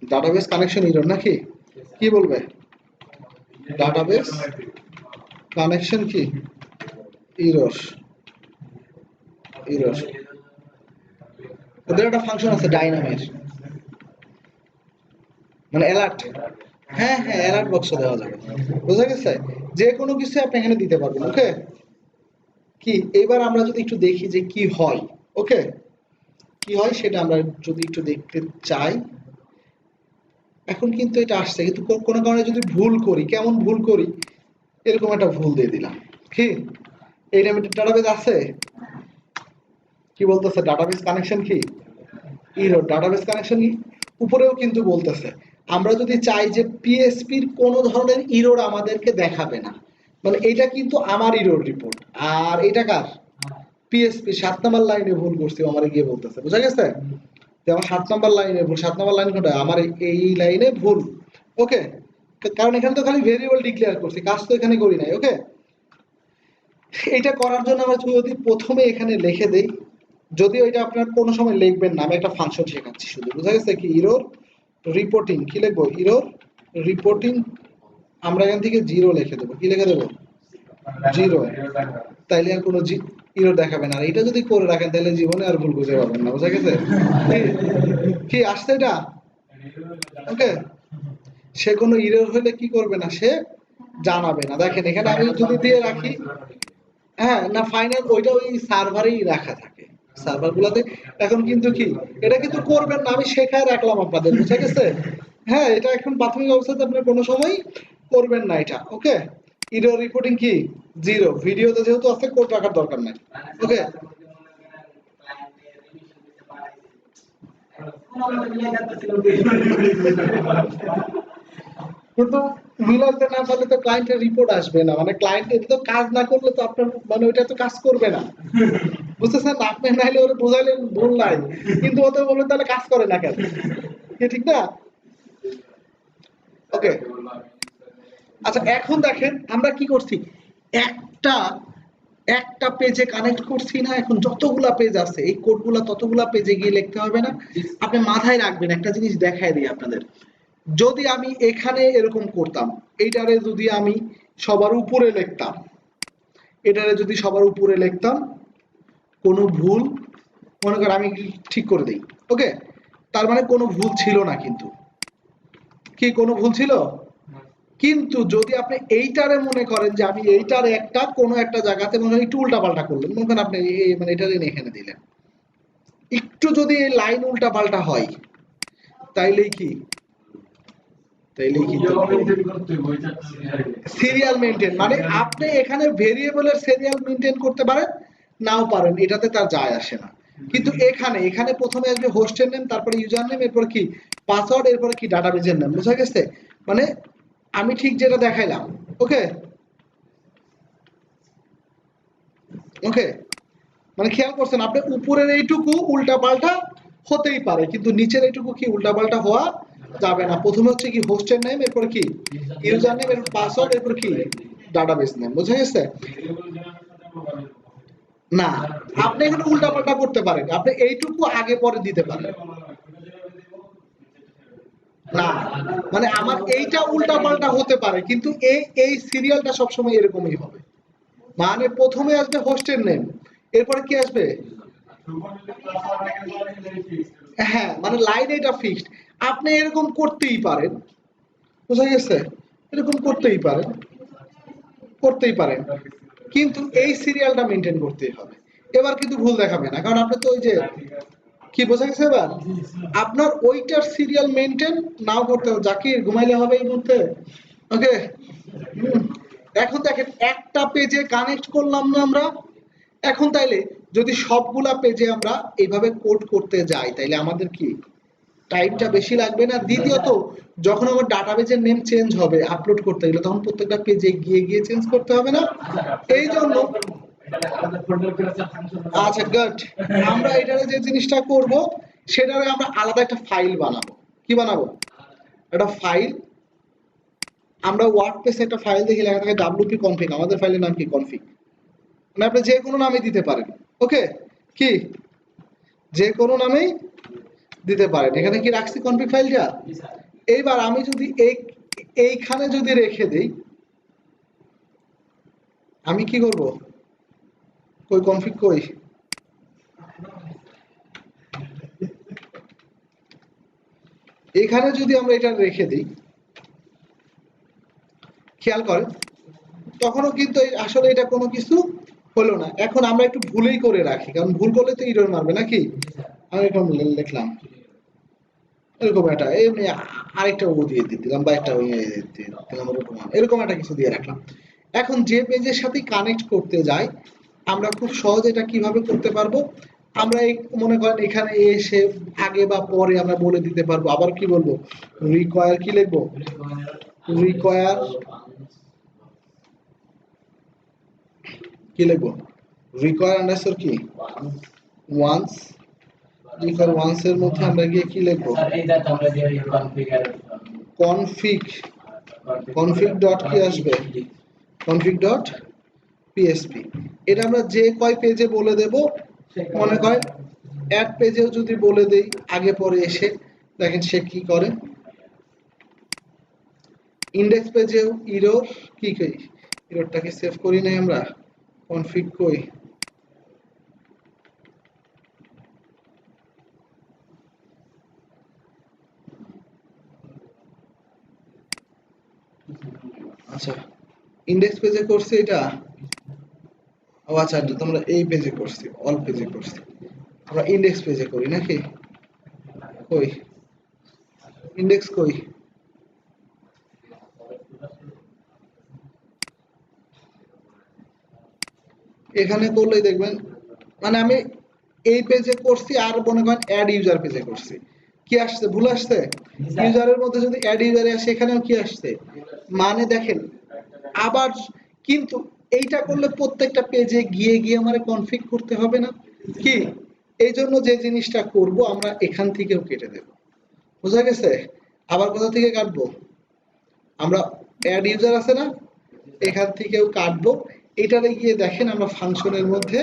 [SPEAKER 1] ডাটাবেস কানেকশন এরর, নাকি কি বলবে ডাটাবেস কানেকশন কি এরর, এরর। ওদের একটা ফাংশন আছে ডাইনামের, মানে অ্যালার্ট, হ্যাঁ হ্যাঁ অ্যালার্ট বক্সে দেওয়া যাবে, বোঝা গেছে? যে কোনো কিছু আপনি এখানে দিতে পারবেন। ওকে, কি এবার আমরা যদি একটু দেখি যে কি হয়, ওকে কি হয় সেটা আমরা যদি একটু দেখতে চাই। এখন কিন্তু এটা আসছে, কিন্তু কোনো কারণে যদি ভুল করি, কেমন ভুল করি, এরকম একটা ভুল দিয়ে দিলাম, কি এই ডাটাবেস আছে কি বলতেছে ডাটাবেস কানেকশন কি ইরর, ডাটাবেস কানেকশন উপরেও কিন্তু বলতেছে আমরা যদি চাই যে পিএসপির কোনো ধরনের ইরর আমাদেরকে দেখাবে না, মানে এটা কিন্তু আমার ইরর রিপোর্ট, আর এটা কার পিএসপি 7 নম্বর লাইনে ভুল করছি আমার গিয়ে বলতেছে, বুঝা গেছে যে আমার 7 নম্বর লাইনে ভুল, 7 নম্বর লাইন কোনটা আমার এই লাইনে ভুল। ওকে, কারণ এখানে তো খালি ভেরিয়েবল ডিক্লেয়ার করছি, কাজ তো এখানে করি নাই। ওকে, এটা করার জন্য আমরা যদি প্রথমে এখানে লিখে দেই, যদিও এটা আপনার কোনো সময় লিখবেন না, আমি একটা ফাংশন শেখাচ্ছি শুধু, বুঝা গেছে কি ইরর রিপোর্টিং, কি লিখবো ইরর রিপোর্টিং, আমরা এখান থেকে 0 লিখে দেবো, কি লিখে দেবো 0, তাইলে আর কোনো ইরর দেখাবে না। আর এটা যদি করে রাখেন তাহলে জীবনে আর ভুল খুঁজে পাবেন না, বুঝা গেছে কি আসছে এটা। ওকে, সে কোনো ইরর হলে কি করবে না, সে জানাবে না। দেখেন এখানে আমি যদি দিয়ে রাখি, হ্যাঁ না ফাইনাল ওইটা ওই সার্ভারেই রাখা থাকে, সার্ভার গুলাতে। এখন কিন্তু কি এটা কিন্তু করবেন না, আমি শেখায় রাখলাম আপনাদের, বুঝা গেছে। হ্যাঁ, এটা এখন প্রাথমিক অবস্থাতে আপনার কোনো সময় করবেন না এটা। ওকে, ইরর রিপোর্টিং কি 0, ভিডিওতে যেহেতু আছে কোড রাখার দরকার নাই। ওকে, কিন্তু মিলাতে না পারলে তো ক্লায়েন্টের রিপোর্ট আসবে না, মানে ক্লায়েন্ট এটা তো কাজ না করলে তো আপনার মানে ওইটা তো কাজ করবে না, বুঝতেছেন। আপনি নাইলে ওরে বোঝাইলেন ভুল নাই, কিন্তু ও তো বলবে তাহলে কাজ করে না কেন, ঠিক না। ওকে, আচ্ছা এখন দেখেন আমরা কি করছি, একটা একটা পেজে কানেক্ট করছি না, এখন যতগুলা পেজ আছে এই কোডগুলা ততগুলা পেজে গিয়ে লিখতে হবে না। আপনি মাথায় রাখবেন একটা জিনিস দেখায় দিই আপনাদের, যদি আমি এখানে এরকম করতাম, এইটারে যদি আমি সবার উপরে লিখতাম, এটারে যদি সবার উপরে লিখতাম, কোনো ভুল মনে করেন আমি ঠিক করে দিই। ওকে, তার মানে কোনো ভুল ছিল না, কিন্তু কি কোনো ভুল ছিল। কিন্তু যদি আপনি এইটারে মনে করেন যে আমি এইটার একটা কোনো একটা জায়গাতে মনে করেন একটু উল্টা পাল্টা করলেন, মনে করেন আপনি মানে এটারে এখানে দিলেন, একটু যদি এই লাইন উল্টা পাল্টা হয় তাইলেই কি, তাইলেই কিন্তু সিরিয়াল মেইনটেইন, মানে আপনি এখানে ভেরিয়েবলের সিরিয়াল মেইনটেইন করতে পারেন নাও পারেন, এটাতে তার যায় আসে না। কিন্তু এখানে এখানে প্রথমে আসবে হোস্টের নেম, তারপরে ইউজার নেম, এরপর কি পাসওয়ার্ড, এরপর কি ডাটাবেজের নাম, বুঝা গেছে। মানে আমি ঠিক যেটা দেখাইলাম। ওকে, ওকে, মানে খেয়াল করছেন আপনি উপরের এইটুকু উল্টা পাল্টা হতেই পারে, কিন্তু নিচের এইটুকু কি উল্টা পাল্টা হওয়া যাবে না। প্রথমে হচ্ছে কি হোস্টের নেম, এরপর কি ইউজার নেম, এরপর পাসওয়ার্ড, এরপর কি ডাটাবেস নেম, বুঝা গেছে। না, আপনি এখানে উল্টা পাল্টা করতে পারেন, আপনি এইটুকু আগে পরে দিতে পারেন না, মানে আমার এইটা উল্টা পাল্টা হতে পারে, কিন্তু এই এই সিরিয়ালটা সবসময় এরকমই হবে। মানে প্রথমে আসবে হোস্টের নেম, এরপরে কি আসবে, হ্যাঁ মানে লাইন এটা ফিক্সড। আপনি এরকম করতেই পারেন, বুঝা গেছে, এরকম করতেই পারেন, করতেই পারেন, কিন্তু এই সিরিয়ালটা মেনটেন করতেই হবে। এবার কিন্তু ভুল দেখাবে না, কারণ আপনি তো ওই যে কি বোঝা গেছে এবার, আপনার ওইটার সিরিয়াল মেনটেন নাও করতে হবে। জাকির ঘুমাইলে হবে এই মুহূর্তে। ওকে, এখন দেখেন একটা পেজে কানেক্ট করলাম না আমরা, এখন তাইলে যদি সবগুলা পেজে আমরা এইভাবে কোড করতে যাই তাইলে আমাদের কি টাইমটা বেশি লাগবে না। দ্বিতীয়ত যখন আমার ডাটাবেজের নেম চেঞ্জ হবে আপলোড করতে গেলে তখন প্রত্যেকটা পেজে গিয়ে গিয়ে চেঞ্জ করতে হবে না। এই জন্য আচ্ছা গুড, আমরা এটারে যে জিনিসটা করব সেটারে আমরা আলাদা একটা ফাইল বানাবো। কি বানাবো, একটা ফাইল, আমরা ওয়ার্ডপ্রেসে একটা ফাইল দেখে লেখা থাকে wp config, আমাদের ফাইলের নাম কি config, মানে আপনি যে কোনো নামে দিতে পারেন। ওকে, কি যে কোনো নামেই দিতে পারেন। এখানে কি রাখছি কনফিগ ফাইলটা। এইবার আমি যদি এইখানে যদি রেখে দেই, আমি কি করব, কই কনফিগ কই, এখানে যদি আমরা এটা রেখে দিই, খেয়াল করেন তখনও কিন্তু আসলে এটা কোনো কিছু হলো না। এখন আমরা একটু ভুলেই করে রাখি, কারণ ভুল করলে তো ইরর মারবে নাকি। আমি এরকম লিখলাম এরকম একটা এমনি আরেকটা ও দিয়ে দিলাম, বা একটা দিলাম এরকম একটা কিছু দিয়ে রাখলাম। এখন যে পেজের সাথে কানেক্ট করতে যাই আমরা খুব সহজ এটা কিভাবে করতে পারবো, আমরা মনে করেন এখানে এসে আগে বা পরে আমরা বলে দিতে পারবো। আবার কি বলবো, রিকোয়ার কি লিখবো, রিকোয়ার কি লিখবো, রিকোয়ার আন্ডারস্কোর কি ওয়ান্স, রিকোয়ার ওয়ান্স এর মধ্যে আমরা গিয়ে কি লিখবো,
[SPEAKER 2] স্যার এইটা তো আমরা যে কনফিগার
[SPEAKER 1] কনফিগ, কনফিগ ডট কি আসবে, কনফিগ ডট পিএসপি। এটা আমরা যে কয় পেজে বলে দেব, মনে করেন অ্যাড পেজেও যদি বলে দেই আগে পরে এসে, দেখেন সে কি করে, ইন্ডেক্স পেজেও ইরর কি কই, ইররটাকে সেভ করি নাই আমরা, কনফিগ কই, আচ্ছা ইন্ডেক্স পেজে করছি এটা, ও আচ্ছা এটা তোমরা এই পেজে করছি, অল পেজে করছি, আমরা ইন্ডেক্স পেজে করি নাকি, কই ইন্ডেক্স কই, এখানে করলেই দেখবেন, মানে আমি এই পেজে করছি আর মনে করেন অ্যাড ইউজার পেজে করছি, কি আসছে, ভুল আসছে, ইউজারের মধ্যে যদি অ্যাড ইউজারে আসে এখানেও কি আসছে, মানে দেখেন আবার, কিন্তু এইটা করলে প্রত্যেকটা পেজে গিয়ে গিয়ে আমার কনফিগ করতে হবে না কি, এই জন্য যে জিনিসটা করব আমরা এখান থেকেও কেটে দেব, বোঝা গেছে। আবার কোথা থেকে কাটবো, আমরা অ্যাড ইউজার আছে না, এখান থেকেও কাটবো, এটারে গিয়ে দেখেন আমরা ফাংশনের মধ্যে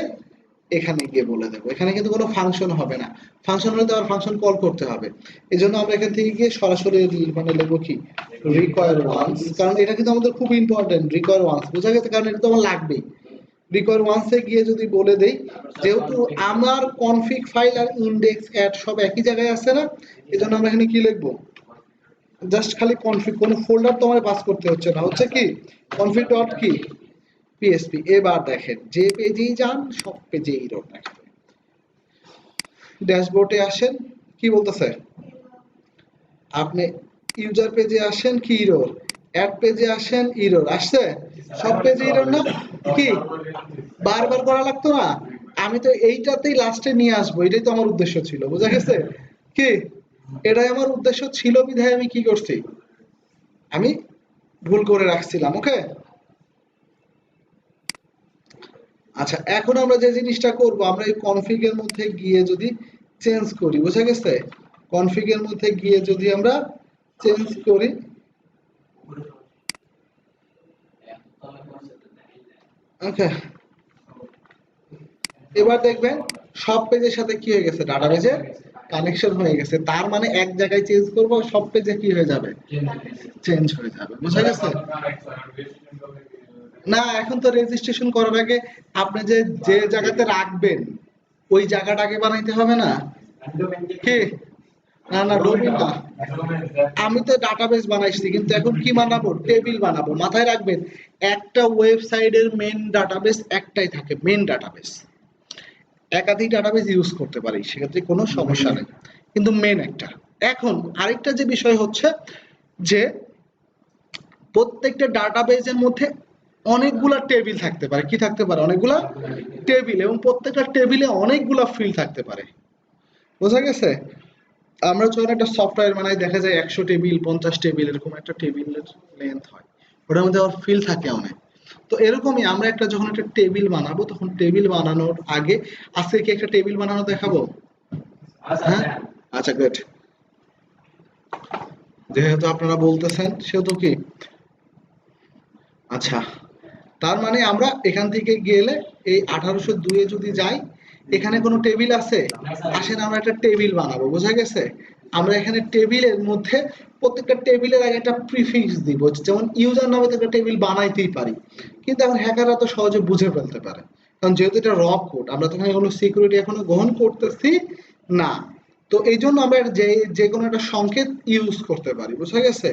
[SPEAKER 1] এখানে গিয়ে বলে দেবো, এখানে কিন্তু কোনো ফাংশন হবে না, ফাংশন হলে তো আবার ফাংশন কল করতে হবে, এই জন্য আমরা এখান থেকে গিয়ে সরাসরি মানে লিখবো কি রিকোয়ার ওয়ান্স, কারণ এটা কিন্তু আমাদের খুব ইম্পর্টেন্ট, রিকোয়ার ওয়ান্স, বোঝা গেছে, কারণ এটা তো আমার লাগবেই, রিকোয়ার ওয়ান্সে গিয়ে যদি বলে দেই, যেহেতু আমার কনফিগ ফাইল আর ইন্ডেক্স অ্যাড সব একই জায়গায় আছে না, এই জন্য আমরা এখানে কি লিখবো, জাস্ট খালি কনফিগ, কোনো ফোল্ডার তোমার পাস করতে হচ্ছে না, হচ্ছে কি কনফিগ ডট কি পিএসপি। এবার দেখেন যে পেজেই যান সব পেজে ইরর দেখাবে, ড্যাশবোর্ডে আসেন কি বলতেছে, আপনি ইউজার পেজে আসেন কি ইরর, অ্যাড পেজে আসেন ইরর আসছে, সব পেজে ইরর না, কি বারবার করা লাগতো না, আমি তো এইটাতেই লাস্টে নিয়ে আসবো, এটাই তো আমার উদ্দেশ্য ছিল, বোঝা গেছে কি, এটাই আমার উদ্দেশ্য ছিল, বিধায় আমি কি করছি, আমি ভুল করে রাখছিলাম, ওকে। আচ্ছা এখন আমরা যে জিনিসটা করব, আমরা এই কনফিগের মধ্যে গিয়ে যদি চেঞ্জ করি, বোঝা গেছে, কনফিগের মধ্যে গিয়ে যদি আমরা চেঞ্জ করি, ওকে, এবার দেখবেন সব পেজের সাথে কি হয়ে গেছে, ডাটাবেজের কানেকশন হয়ে গেছে, তার মানে এক জায়গায় চেঞ্জ করব সব পেজে কি হয়ে যাবে, চেঞ্জ হয়ে যাবে, বোঝা গেছে। না এখন তো রেজিস্ট্রেশন করার আগে আপনি যে যে জায়গাতে রাখবেন ওই জায়গাটাকে বানাইতে হবে না কি, না না ডোমেইন না, আমি তো ডাটাবেস বানাইছি, কিন্তু এখন কি বানাবো, টেবিল বানাবো, মাথায় রাখবেন একটা ওয়েবসাইটের মেইন ডাটাবেস একটাই থাকে, মেইন ডাটাবেস, একাধিক ডাটাবেস ইউজ করতে পারি সেক্ষেত্রে কোনো সমস্যা নেই, কিন্তু মেইন একটা। এখন আরেকটা যে বিষয় হচ্ছে যে প্রত্যেকটা ডাটাবেসের মধ্যে অনেকগুলা টেবিল থাকতে পারে, কি থাকতে পারে, অনেকগুলা টেবিল, এবং প্রত্যেকটা টেবিলে অনেকগুলা ফিল্ড থাকতে পারে, বোঝা গেছে। আমরা যখন একটা সফটওয়্যার বানাই দেখা যায় 100 টেবিল 50 টেবিল এরকম একটা টেবিলের লেন্থ হয়, ওটার মধ্যে আবার ফিল্ড থাকে অনেক। তো এরকমই আমরা একটা যখন একটা টেবিল বানাবো তখন টেবিল বানানোর আগে আজকে কি একটা টেবিল বানানো দেখাবো, হ্যাঁ আচ্ছা গুড, যেহেতু আপনারা বলতেছেন সেহেতু কি, আচ্ছা তার মানে আমরা এখান থেকে গেলে এই 1802 এ যদি যাই, এখানে কোনো টেবিল আছে, আসেন আমরা একটা টেবিল বানাবো, বোঝা গেছে। আমরা এখানে টেবিলের মধ্যে প্রত্যেকটা টেবিলের আগে একটা প্রিফিক্স দিব, যেমন ইউজার নামে তো একটা টেবিল বানাইতেই পারি, কিন্তু এখন হ্যাকাররা তো সহজে বুঝে ফেলতে পারে, কারণ যেহেতু এটা র কোড, আমরা তো এখানে কোনো সিকিউরিটি এখনো গ্রহণ করতেছি না, তো এই জন্য আমরা যে যে কোনো একটা সংকেত ইউজ করতে পারি, বোঝা গেছে,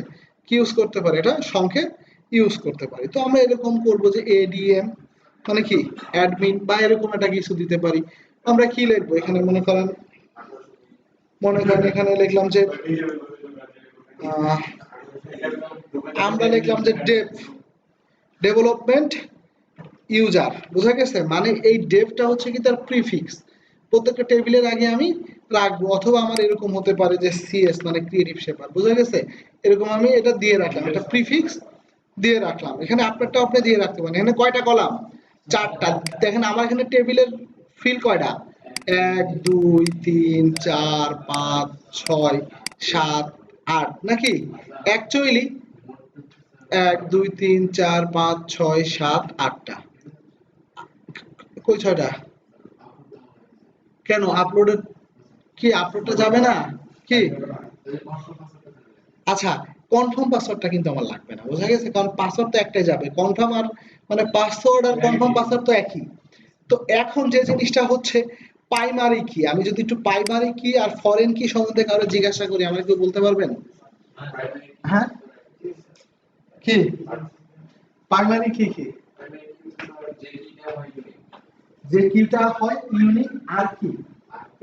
[SPEAKER 1] কি ইউজ করতে পারি, এটা সংকেত ইউজ করতে পারি। তো আমরা এরকম করব যে এডিএম মানে কি অ্যাডমিন বা এরকম একটা কিছু দিতে পারি। আমরা কি লিখবো এখানে, মনে করেন এখানে লিখলাম যে আমরা লিখলাম যে ডেভেলপমেন্ট ইউজার, বোঝা গেছে, মানে এই ডেভটা হচ্ছে কি তার প্রিফিক্স, প্রত্যেকটা টেবিলের আগে আমি রাখবো, অথবা আমার এরকম হতে পারে যে সিএস মানে ক্রিয়েটিভ শেপার, বুঝা গেছে? এরকম আমি এটা দিয়ে রাখলাম, একটা প্রিফিক্স দিয়ে রাখলাম। এখানে আপনারটা আপনি দিয়ে রাখতে পারেন। এখানে কয়টা কলাম? 4টা। দেখেন আমার এখানে টেবিলের ফিল কয়টা? 1 2 3 4 5 6 7 8 নাকি? অ্যাকচুয়ালি 1 2 3 4 5 6 7 8টা। কই 6টা? কেন আপলোডে কি আপলোডটা যাবে না কি? আচ্ছা, কনফার্ম পাসওয়ার্ডটা কিন্তু আমার লাগবে না, বোঝা গেছে? কারণ পাসওয়ার্ড তো একটাই যাবে, কনফার্ম আর মানে পাসওয়ার্ড আর কনফার্ম পাসওয়ার্ড তো একই। তো এখন যে জিনিসটা হচ্ছে প্রাইমারি কি, আমি যদি একটু প্রাইমারি কি আর ফরেন কি সম্বন্ধে কারো জিজ্ঞাসা করি, আমাকে কেউ বলতে পারবেন? হ্যাঁ, কি প্রাইমারি কি কি? যে কিটা হয় ইউনিক আর কি,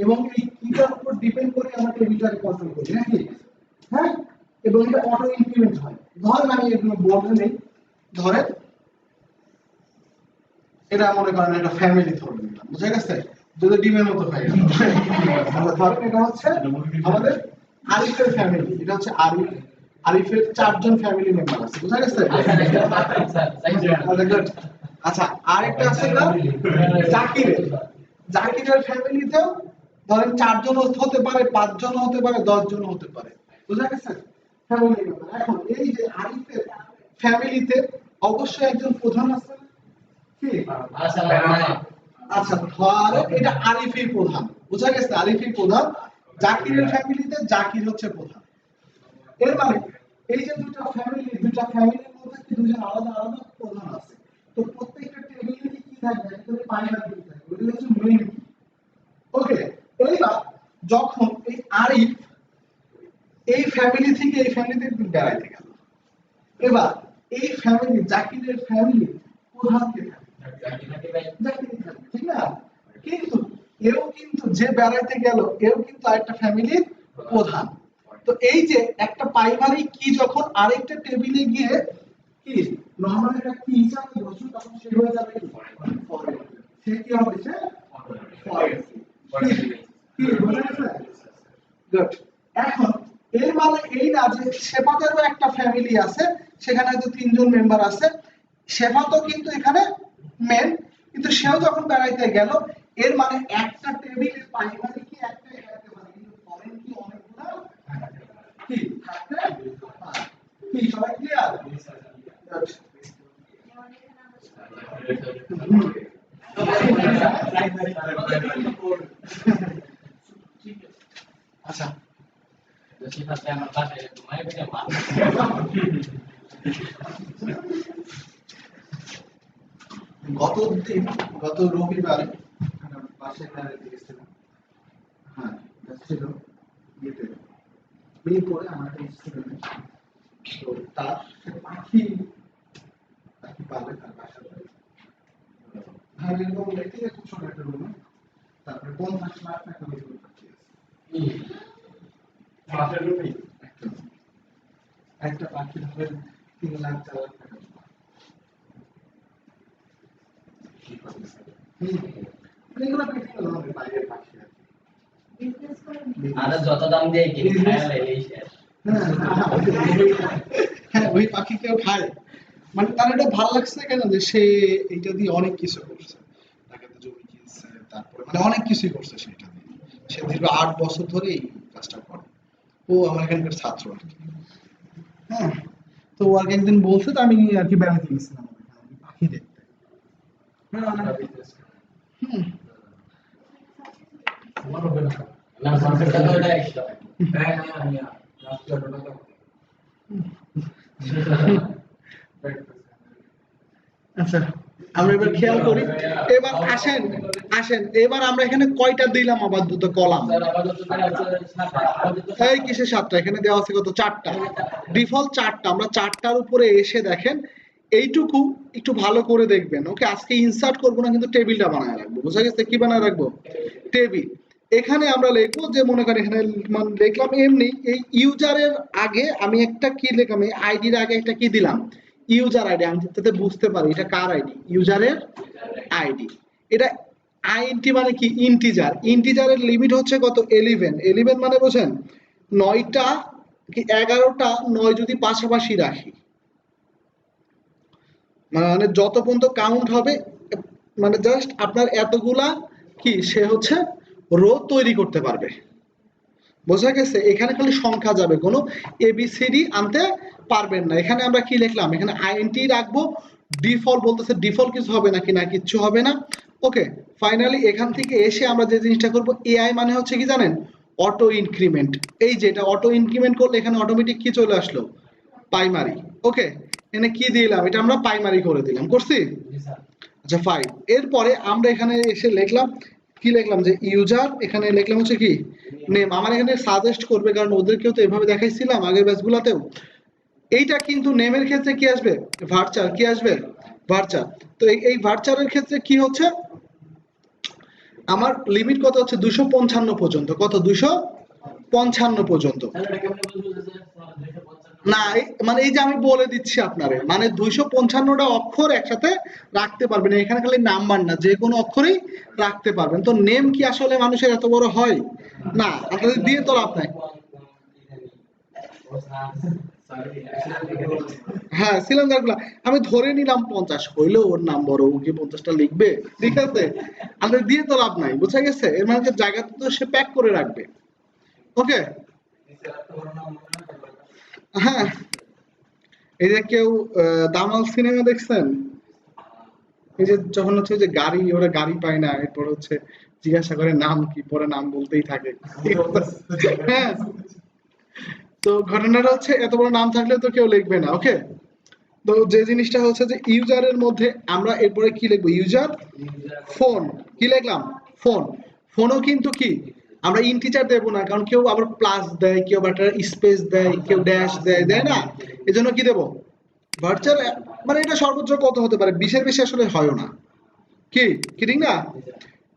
[SPEAKER 1] এবং এই কিটার উপর ডিপেন্ড করে আমরা টেবিলটাকে কন্ট্রোল করি নাকি? হ্যাঁ, এবং এটা অটো ইনক্রিমেন্ট হয়। ধরেন আমি এগুলো বলতে নেই, ধরেন এটা মনে করেন একটা ফ্যামিলি ধরে নিলাম, বুঝা গেছে? যদি ডিমের মতো হয় ধরেন এটা হচ্ছে আমাদের আরিফের ফ্যামিলি, এটা হচ্ছে আরিফ, আরিফের 4জন ফ্যামিলি মেম্বার আছে, বুঝা গেছে? আচ্ছা, আরেকটা আছে না জাকিরের, জাকিরের ফ্যামিলিতেও ধরেন 4জন হতে পারে, 5জন হতে পারে, 10জন হতে পারে, বুঝা গেছে? Family member. এখন এই যে আরিফের ফ্যামিলিতে অবশ্যই একজন প্রধান আছে কি? আচ্ছা, ধরো এটা আরিফি প্রধান, বুঝা গেছে? আরিফি প্রধান। জাকিরের ফ্যামিলিতে জাকির হচ্ছে প্রধান। এর মানে এই যে দুটো ফ্যামিলির মধ্যে কি দুজন আলাদা আলাদা প্রধান আছে। তো প্রত্যেকটা টেবিলে কি থাকবে? একটা প্রাইমারি কি থাকবে, ওটা হচ্ছে মেইন। ওকে, এইবার যখন এই আরিফ এই ফ্যামিলি থেকে এই ফ্যামিলিতে বেড়াইতে গেল, এবার এই ফ্যামিলি জাকিরের ফ্যামিলি প্রধান কে থাকবে? জাকির থাকবে, ঠিক না? কিন্তু এও কিন্তু যে বেড়াইতে গেল এও কিন্তু আরেকটা ফ্যামিলির প্রধান। তো এই যে একটা প্রাইমারি কি যখন আরেকটা টেবিলে গিয়ে কি নরমাল একটা কি হিসাবে বসু, তখন সে হয়ে যাবে ফরেন। সে কি হবে? সে ফরেন। কি বুঝা গেছে? গুড। এখন এর মানে এই না যে শেফাতেরও একটা ফ্যামিলি আছে, সেখানে হয়তো 3জন মেম্বার আছে, শেফাতও কিন্তু এখানে মেন, কিন্তু সেও যখন বেড়াইতে গেল, এর মানে একটা টেবিলে প্রাইমারি কি একটাই থাকতে পারে, কিন্তু ফরেন কি অনেকগুলো কি থাকতে পারে। কি সবাই ক্লিয়ার? আচ্ছা, গত রবিবার বাসায় বেড়াতে গেছিলাম। হ্যাঁ, ছিল ইয়েতে মিরপুরে আমার একটা স্টুডেন্ট, তো তার পাখি পাখি পালে তার বাসা বাড়ি। হ্যাঁ, এরকম দেখতে খুব ছোট একটা রুমে, তারপরে 50 লাখ টাকা বেতন পাচ্ছি একটা পাখি ধরেন 3 লাখ 4 লাখ টাকা। এগুলো বিভিন্ন ধরনের বাইরের পাখি আর কি।
[SPEAKER 2] যত দাম দিয়ে কিনে এই শেষ।
[SPEAKER 1] হ্যাঁ, ওই পাখি কেউ খায়, মানে তার এটা ভালো লাগছে কেন যে সে এইটা দিয়ে অনেক কিছু করছে, ঢাকাতে জমি কিনছে, তারপরে মানে অনেক কিছুই করছে সেটা দিয়ে। সে দীর্ঘ 8 বছর ধরে এই কাজটা করে। ও আমার এখানকার ছাত্র আর কি। হ্যাঁ, তো ও আর কি একদিন বলছে, তো আমি আর কি বেড়াতে গেছিলাম পাখি দেখতে। হ্যাঁ, হুম,
[SPEAKER 2] না সংসারটা তো এটা একশো।
[SPEAKER 1] আচ্ছা, আমরা এবার খেয়াল করি। এবার আসেন আসেন এবার আমরা এখানে কয়টা দিলাম আপাতত কলাম? এই কিসের 7টা? এখানে দেওয়া আছে কত? 4টা। ডিফল্ট 4টা। আমরা 4টার উপরে এসে দেখেন এইটুকু একটু ভালো করে দেখবেন। ওকে, আজকে ইনসার্ট করবো না, কিন্তু টেবিলটা বানায় রাখবো, বুঝা গেছে? কি বানায় রাখবো? টেবিল। এখানে আমরা লিখবো যে মনে করেন এখানে মানে লিখলাম এমনি, এই ইউজারের আগে আমি একটা কি লিখলাম, এই আইডির আগে একটা কি দিলাম? User ID. আমি যাতে বুঝতে পারি এটা কার আইডি, ইউজারের আইডি। এটা আইএনটি মানে কি ইন্টিজার, ইন্টিজারের লিমিট হচ্ছে কত 11, 11 মানে বোঝেন 9টা কি 11টা 9 যদি পাশাপাশি রাখি মানে যত পর্যন্ত কাউন্ট হবে মানে জাস্ট আপনার এতগুলা কি সে হচ্ছে রো তৈরি করতে পারবে। বোঝা গেছে? এখানে খালি সংখ্যা যাবে, কোনো এবিসিডি আনতে পারবেন না। এখানে আমরা কি লিখলাম, এখানে আইএনটি রাখবো, ডিফল্ট বলতেছে ডিফল্ট কিছু হবে নাকি, না কিচ্ছু হবে না। ওকে, ফাইনালি এখান থেকে এসে আমরা যে জিনিসটা করব, এআই মানে হচ্ছে কি জানেন, অটো ইনক্রিমেন্ট। এই যেটা অটো ইনক্রিমেন্ট করলে এখানে অটোমেটিক কি চলে আসলো, প্রাইমারি। ওকে, এখানে কি দিলাম, এটা আমরা প্রাইমারি করে দিলাম, করছি? আচ্ছা 5। এরপরে আমরা এখানে এসে লিখলাম, কি লিখলাম যে ইউজার, এখানে লিখলাম হচ্ছে কি নেম। আমার এখানে সাজেস্ট করবে, কারণ ওদেরকেও তো এভাবে দেখাইছিলাম আগের ব্যাচগুলোতেও। এইটা কিন্তু নেমের ক্ষেত্রে কি আসবে, ভার্চার। কি আসবে, ভার্চার। তো এই ভার্চারের ক্ষেত্রে কি হচ্ছে, আমার লিমিট কত হচ্ছে 255 পর্যন্ত। কত, 255 পর্যন্ত। না মানে এই যে আমি বলে দিচ্ছি আপনারে, মানে 255টা অক্ষর একসাথে রাখতে পারবেন, এখানে খালি নাম্বার না, যে কোনো অক্ষরই রাখতে পারবেন। তো নেম কি আসলে মানুষের এত বড় হয় না, আপনাদের দিয়ে তো লাভ নাই। হ্যাঁ সিলিন্ডার গুলা আমি ধরে নিলাম 50, হইলেও ওর নাম বড়, ও কি 50টা লিখবে? ঠিক আছে, আমাদের দিয়ে তো লাভ নাই, বুঝা গেছে? এর মানে জায়গা তো সে প্যাক করে রাখবে। ওকে, হ্যাঁ। এই যে কেউ দামাল সিনেমা দেখছেন? এই যে যখন হচ্ছে যে গাড়ি, ওরা গাড়ি পায় না, এরপর হচ্ছে জিজ্ঞাসা করে নাম কি, পরে নাম বলতেই থাকে। হ্যাঁ, তো ঘটনাটা হচ্ছে এত বড় নাম থাকলে তো কেউ লিখবে না। ওকে, তো যে জিনিসটা হচ্ছে যে ইউজারের মধ্যে আমরা এরপরে কি লিখবো, ইউজার ফোন। কি লিখলাম, ফোন। ফোনও কিন্তু কি আমরা ইন্টিজার দেবো না, কারণ কেউ আবার প্লাস দেয়, কেউ আবার স্পেস দেয়, কেউ ড্যাশ দেয়, দেয় না? এজন্য কি দেবো, ভার্চুয়াল। মানে এটা সর্বোচ্চ কত হতে পারে, 20-এর বেশি আসলে হয়ও না। কি কি ঠিক না?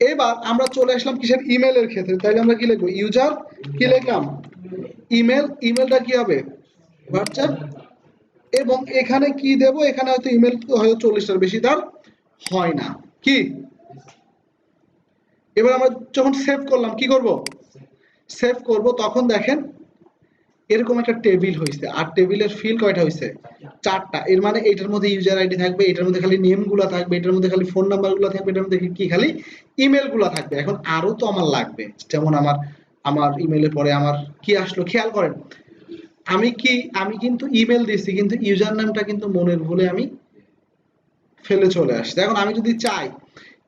[SPEAKER 1] এবার আমরা চলে আসলাম কিসের, ইমেলের ক্ষেত্রে। তাইলে আমরা কি লিখবো, ইউজার কি লিখলাম, ইমেল। ইমেলটা কি হবে, ভার্চুয়াল। এবং এখানে কি দেব, এখানে হয়তো ইমেল হয়তো 40টার বেশি তার হয় না। কি, এবার আমরা যখন সেভ করলাম, কি করব, সেভ করব, তখন দেখেন এরকম একটা টেবিল হয়েছে। আর টেবিলের ফিল্ড কয়টা হয়েছে, 4টা। এর মানে এটার মধ্যে ইউজার আইডি থাকবে, এটার মধ্যে খালি নেম গুলা থাকবে, এটার মধ্যে খালি ফোন নাম্বার গুলা থাকবে, এটার মধ্যে কি খালি ইমেল গুলা থাকবে। এখন আরো তো আমার লাগবে, যেমন আমার আমার ইমেলের পরে আমার কি আসলো, খেয়াল করেন। আমি কিন্তু ইমেল দিয়েছি, কিন্তু ইউজার নামটা কিন্তু মনের ভুলে আমি ফেলে চলে আসছে। এখন আমি যদি চাই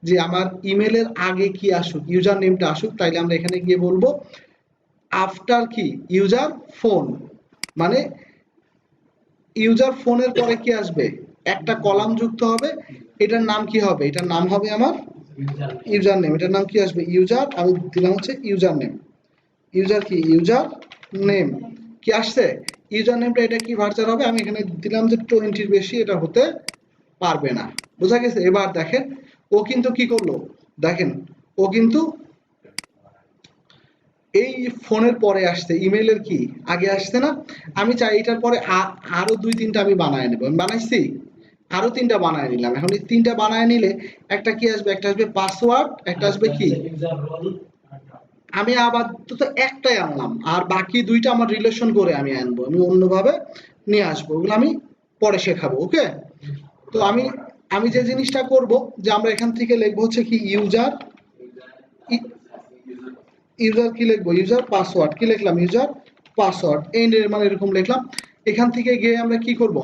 [SPEAKER 1] যে আমার ইমেলের আগে কি আসুক, ইউজার নেমটা আসুক, তাইলে আমরা এখানে গিয়ে বলবো আফটার কি, ইউজার ফোন। মানে ইউজার ফোনের পরে কি আসবে, একটা কলাম যুক্ত হবে, এটার নাম কি হবে, এটার নাম হবে আমার ইউজার নেম। এটার নাম কি আসবে, ইউজার। আমি দিলাম হচ্ছে ইউজার নেম। ইউজার কি, ইউজার নেম। কি আসছে, ইউজার নেমটা, এটা কি ভার্চার হবে, আমি এখানে দিলাম যে 20-র বেশি এটা হতে পারবে না। বোঝা গেছে? এবার দেখেন ও কিন্তু কি করলো, দেখেন ও কিন্তু এই ফোনের পরে আসছে, ইমেইলের কি আগে আসছে না? আমি চাই এটার পরে আরো 2-3টা আমি বানায় নেব। আমি বানাইছি, আরো 3টা বানায় নিলাম। এখন এই 3টা বানায় নিলে একটা কি আসবে, একটা আসবে পাসওয়ার্ড, একটা আসবে কি, আমি আপাতত একটাই আনলাম, আর বাকি 2টা আমার রিলেশন করে আমি আনবো, আমি অন্যভাবে নিয়ে আসবো, ওগুলো আমি পরে শেখাবো। ওকে, তো আমি আমি যে জিনিসটা করব, যে আমরা এখান থেকে লিখবো হচ্ছে কি ইউজার, ইউজার কি লিখবো, ইউজার পাসওয়ার্ড। কি লিখলাম, ইউজার পাসওয়ার্ড। এন্ড এর মানে এরকম লিখলাম। এখান থেকে গিয়ে আমরা কি করব,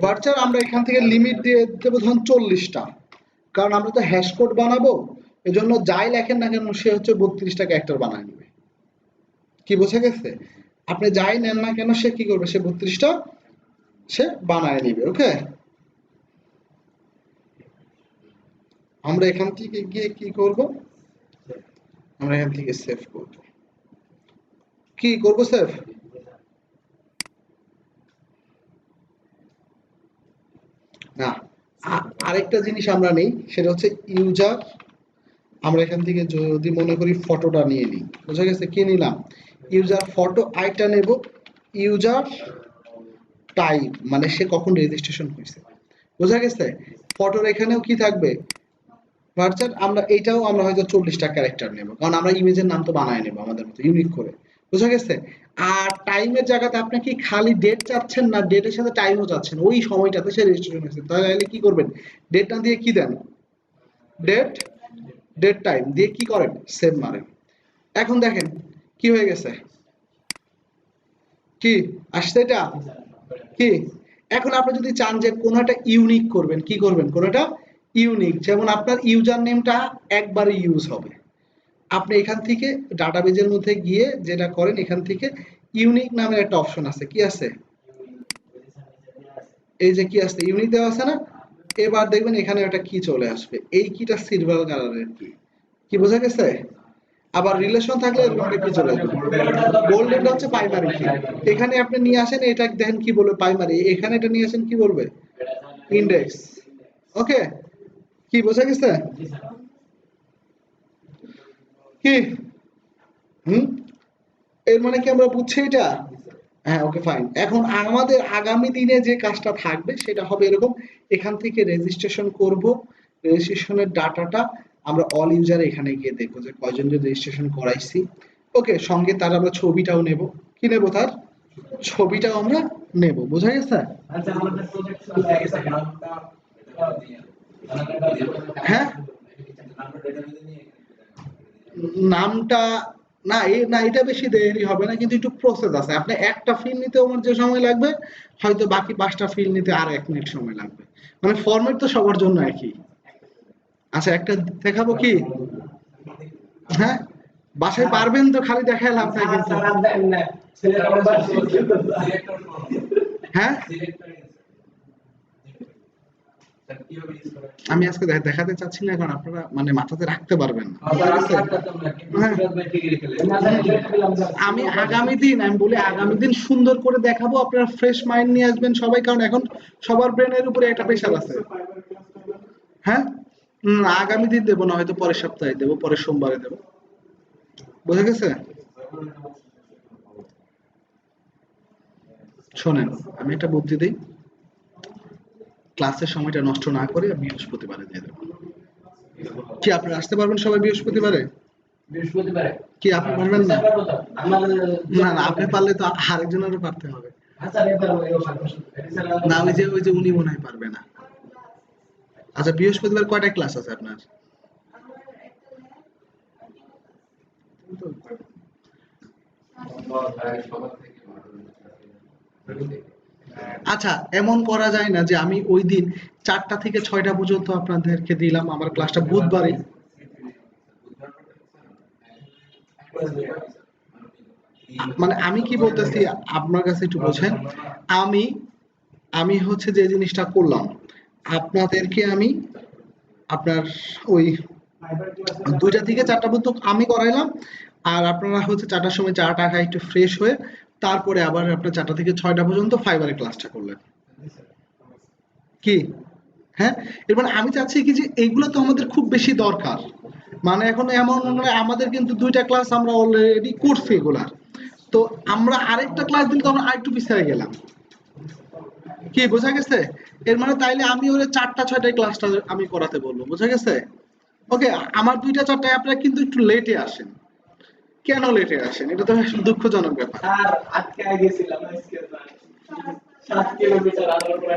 [SPEAKER 1] ভার্চার। আমরা এখান থেকে লিমিট দিয়ে দেবো ধরুন 40টা, কারণ আমরা তো হ্যাশ কোড বানাবো। এজন্য যাই লেখেন না কেন সে হচ্ছে 32টা ক্যারেক্টার বানায় নেবে। কি বোঝা গেছে? আপনি যাই নেন না কেন সে কি করবে, সে 32টা সে বানায় নিবে। ওকে, আমরা এখান থেকে গিয়ে কি করব, আমরা এখান থেকে সেভ করব। কি করব, সেভ। না, আরেকটা জিনিস আমরা নেই, সেটা হচ্ছে ইউজার। আমরা এখান থেকে যদি মনে করি ফটোটা নিয়ে নিই, বোঝা গেছে? কি নিলাম, ইউজার ফটো। আইটা নেব ইউজার টাইপ, মানে সে কখন রেজিস্ট্রেশন হয়েছে। বোঝা গেছে? ফটোর এখানেও কি থাকবে, ভার্চার আমরা এটাও আমরা হয়তো 40টা ক্যারেক্টার নেব, কারণ আমরা ইমেজের নাম তো বানায় নেব আমাদের মতো ইউনিক করে, বুঝা গেছে? আর টাইমের জায়গাতে আপনি কি খালি ডেট চাচ্ছেন না ডেটের সাথে টাইমও চাচ্ছেন, ওই সময়টাতে সে রেজিস্ট্রেশন হয়েছে, তাহলে কি করবেন, ডেট না দিয়ে কি দেন, ডেট ডেট টাইম দিয়ে কি করেন, সেভ মারেন। এখন দেখেন কি হয়ে গেছে, কি আসছে এটা, কি এখন আপনি যদি চান যে কোনো একটা ইউনিক করবেন, কি করবেন, কোনোটা ইউনিক, যেমন আপনার ইউজার নেমটা একবারই ইউজ হবে, আপনি এখান থেকে ডাটাবেজের মধ্যে গিয়ে যেটা করেন, এখান থেকে ইউনিক নামের একটা অপশন আছে, কি আছে, এই যে কি আছে, ইউনিক দেওয়া আছে না, এবার দেখবেন এখানে একটা কি চলে আসবে, এই কিটা সিলভার কালারের কি, কি বোঝা গেছে? আবার রিলেশন থাকলে এরকম একটা কি চলে আসবে, গোল্ডেনটা হচ্ছে প্রাইমারি কি, এখানে আপনি নিয়ে আসেন এটা দেখেন কি বলবে প্রাইমারি, এখানে এটা নিয়ে আসেন কি বলবে ইন্ডেক্স। ওকে, কি বোঝা গেছে, কি হুম, এর মানে কি আমরা বুঝছি এটা? হ্যাঁ, ওকে ফাইন। এখন আমাদের আগামী দিনে যে কাজটা থাকবে সেটা হবে এরকম, এখান থেকে রেজিস্ট্রেশন করব, রেজিস্ট্রেশনের ডাটাটা আমরা অল ইউজার এখানে গিয়ে দেখবো যে কয়জন রেজিস্ট্রেশন করাইছি। ওকে, সঙ্গে তার আমরা ছবিটাও নেব, কি নেব, তার ছবিটাও আমরা নেব, বোঝা গেছে?
[SPEAKER 2] আচ্ছা আমাদের প্রজেক্ট শুরু হয়ে গেছে নামটা
[SPEAKER 1] হ্যাঁ, নামটা না, না এটা বেশি দেরি হবে না, কিন্তু একটু প্রসেস আছে, আপনি একটা ফিল নিতে আমার যে সময় লাগবে হয়তো বাকি 5টা ফিল নিতে আর 1 মিনিট সময় লাগবে, মানে ফরম্যাট তো সবার জন্য একই। আচ্ছা একটা দেখাবো কি, হ্যাঁ বাসায় পারবেন তো, খালি দেখায় লাভ নাই কিন্তু,
[SPEAKER 2] স্যার দেন না ছেলেরা আবার
[SPEAKER 1] হ্যাঁ আমি আজকে দেখাতে চাচ্ছি না, কারণ আপনারা মানে মাথাতে রাখতে পারবেন না, বুঝা গেছে? হ্যাঁ, আমি আগামী দিন, আমি বলি আগামী দিন সুন্দর করে দেখাবো, আপনারা ফ্রেশ মাইন্ড নিয়ে আসবেন সবাই, কারণ এখন সবার ব্রেনের উপরে একটা প্রেশার আছে। হ্যাঁ, আগামী দিন দেবো না, হয়তো পরের সপ্তাহে দেবো, পরের সোমবারে দেবো, বুঝা গেছে? শোনেন, আমি একটা বুদ্ধি দিই, ক্লাসের সময়টা নষ্ট না করে বৃহস্পতিবারে দিয়ে দেবো, কি আপনারা আসতে পারবেন সবাই বৃহস্পতিবারে?
[SPEAKER 2] বৃহস্পতিবারে
[SPEAKER 1] কি আপনি পারবেন না?
[SPEAKER 2] আমাদের
[SPEAKER 1] না না, আপনি পারলে তো আরেকজনেরও পারতে হবে।
[SPEAKER 2] আচ্ছা এবার ওই
[SPEAKER 1] না, ওই যে উনি মনে হয় পারবে না। আচ্ছা বৃহস্পতিবার কয়টা ক্লাস আছে আপনার? আচ্ছা এমন করা যায় না যে আমি ওই দিন 4টা থেকে 6টা পর্যন্ত আপনাদেরকে দিলাম, আমার ক্লাসটা বুধবারে, মানে আমি কি বলতেছি আপনার কাছে একটু বোঝেন, আমি আমি হচ্ছে যে জিনিসটা করলাম, আপনাদেরকে আমি আপনার ওই 2টা থেকে 4টা পর্যন্ত আমি করাইলাম, আর আপনারা হচ্ছে 4টার সময় চা টা খায় একটু ফ্রেশ হয়ে তারপরে আবার আপনার 4টা থেকে 6টা পর্যন্ত ফাইবারের ক্লাসটা করলেন, কি? হ্যাঁ, এর মানে আমি চাচ্ছি কি যে এইগুলো তো আমাদের খুব বেশি দরকার, মানে এখন এমন মানে আমাদের কিন্তু 2টা ক্লাস আমরা অলরেডি করছি এগুলার, তো আমরা আরেকটা ক্লাস দিলে তো আমরা আরেকটু পিছিয়ে গেলাম, কি বোঝা গেছে? এর মানে তাইলে আমি ওরে 4টা 6টায় ক্লাসটা আমি করাতে বলবো, বোঝা গেছে? ওকে, আমার 2টা 4টায় আপনারা কিন্তু একটু লেটে আসেন, কেন লেটে আসেন এটা তো আসলে দুঃখজনক ব্যাপার।
[SPEAKER 2] স্যার আজকে গেছিলাম আজকে 7 কিলোমিটার আনার পরে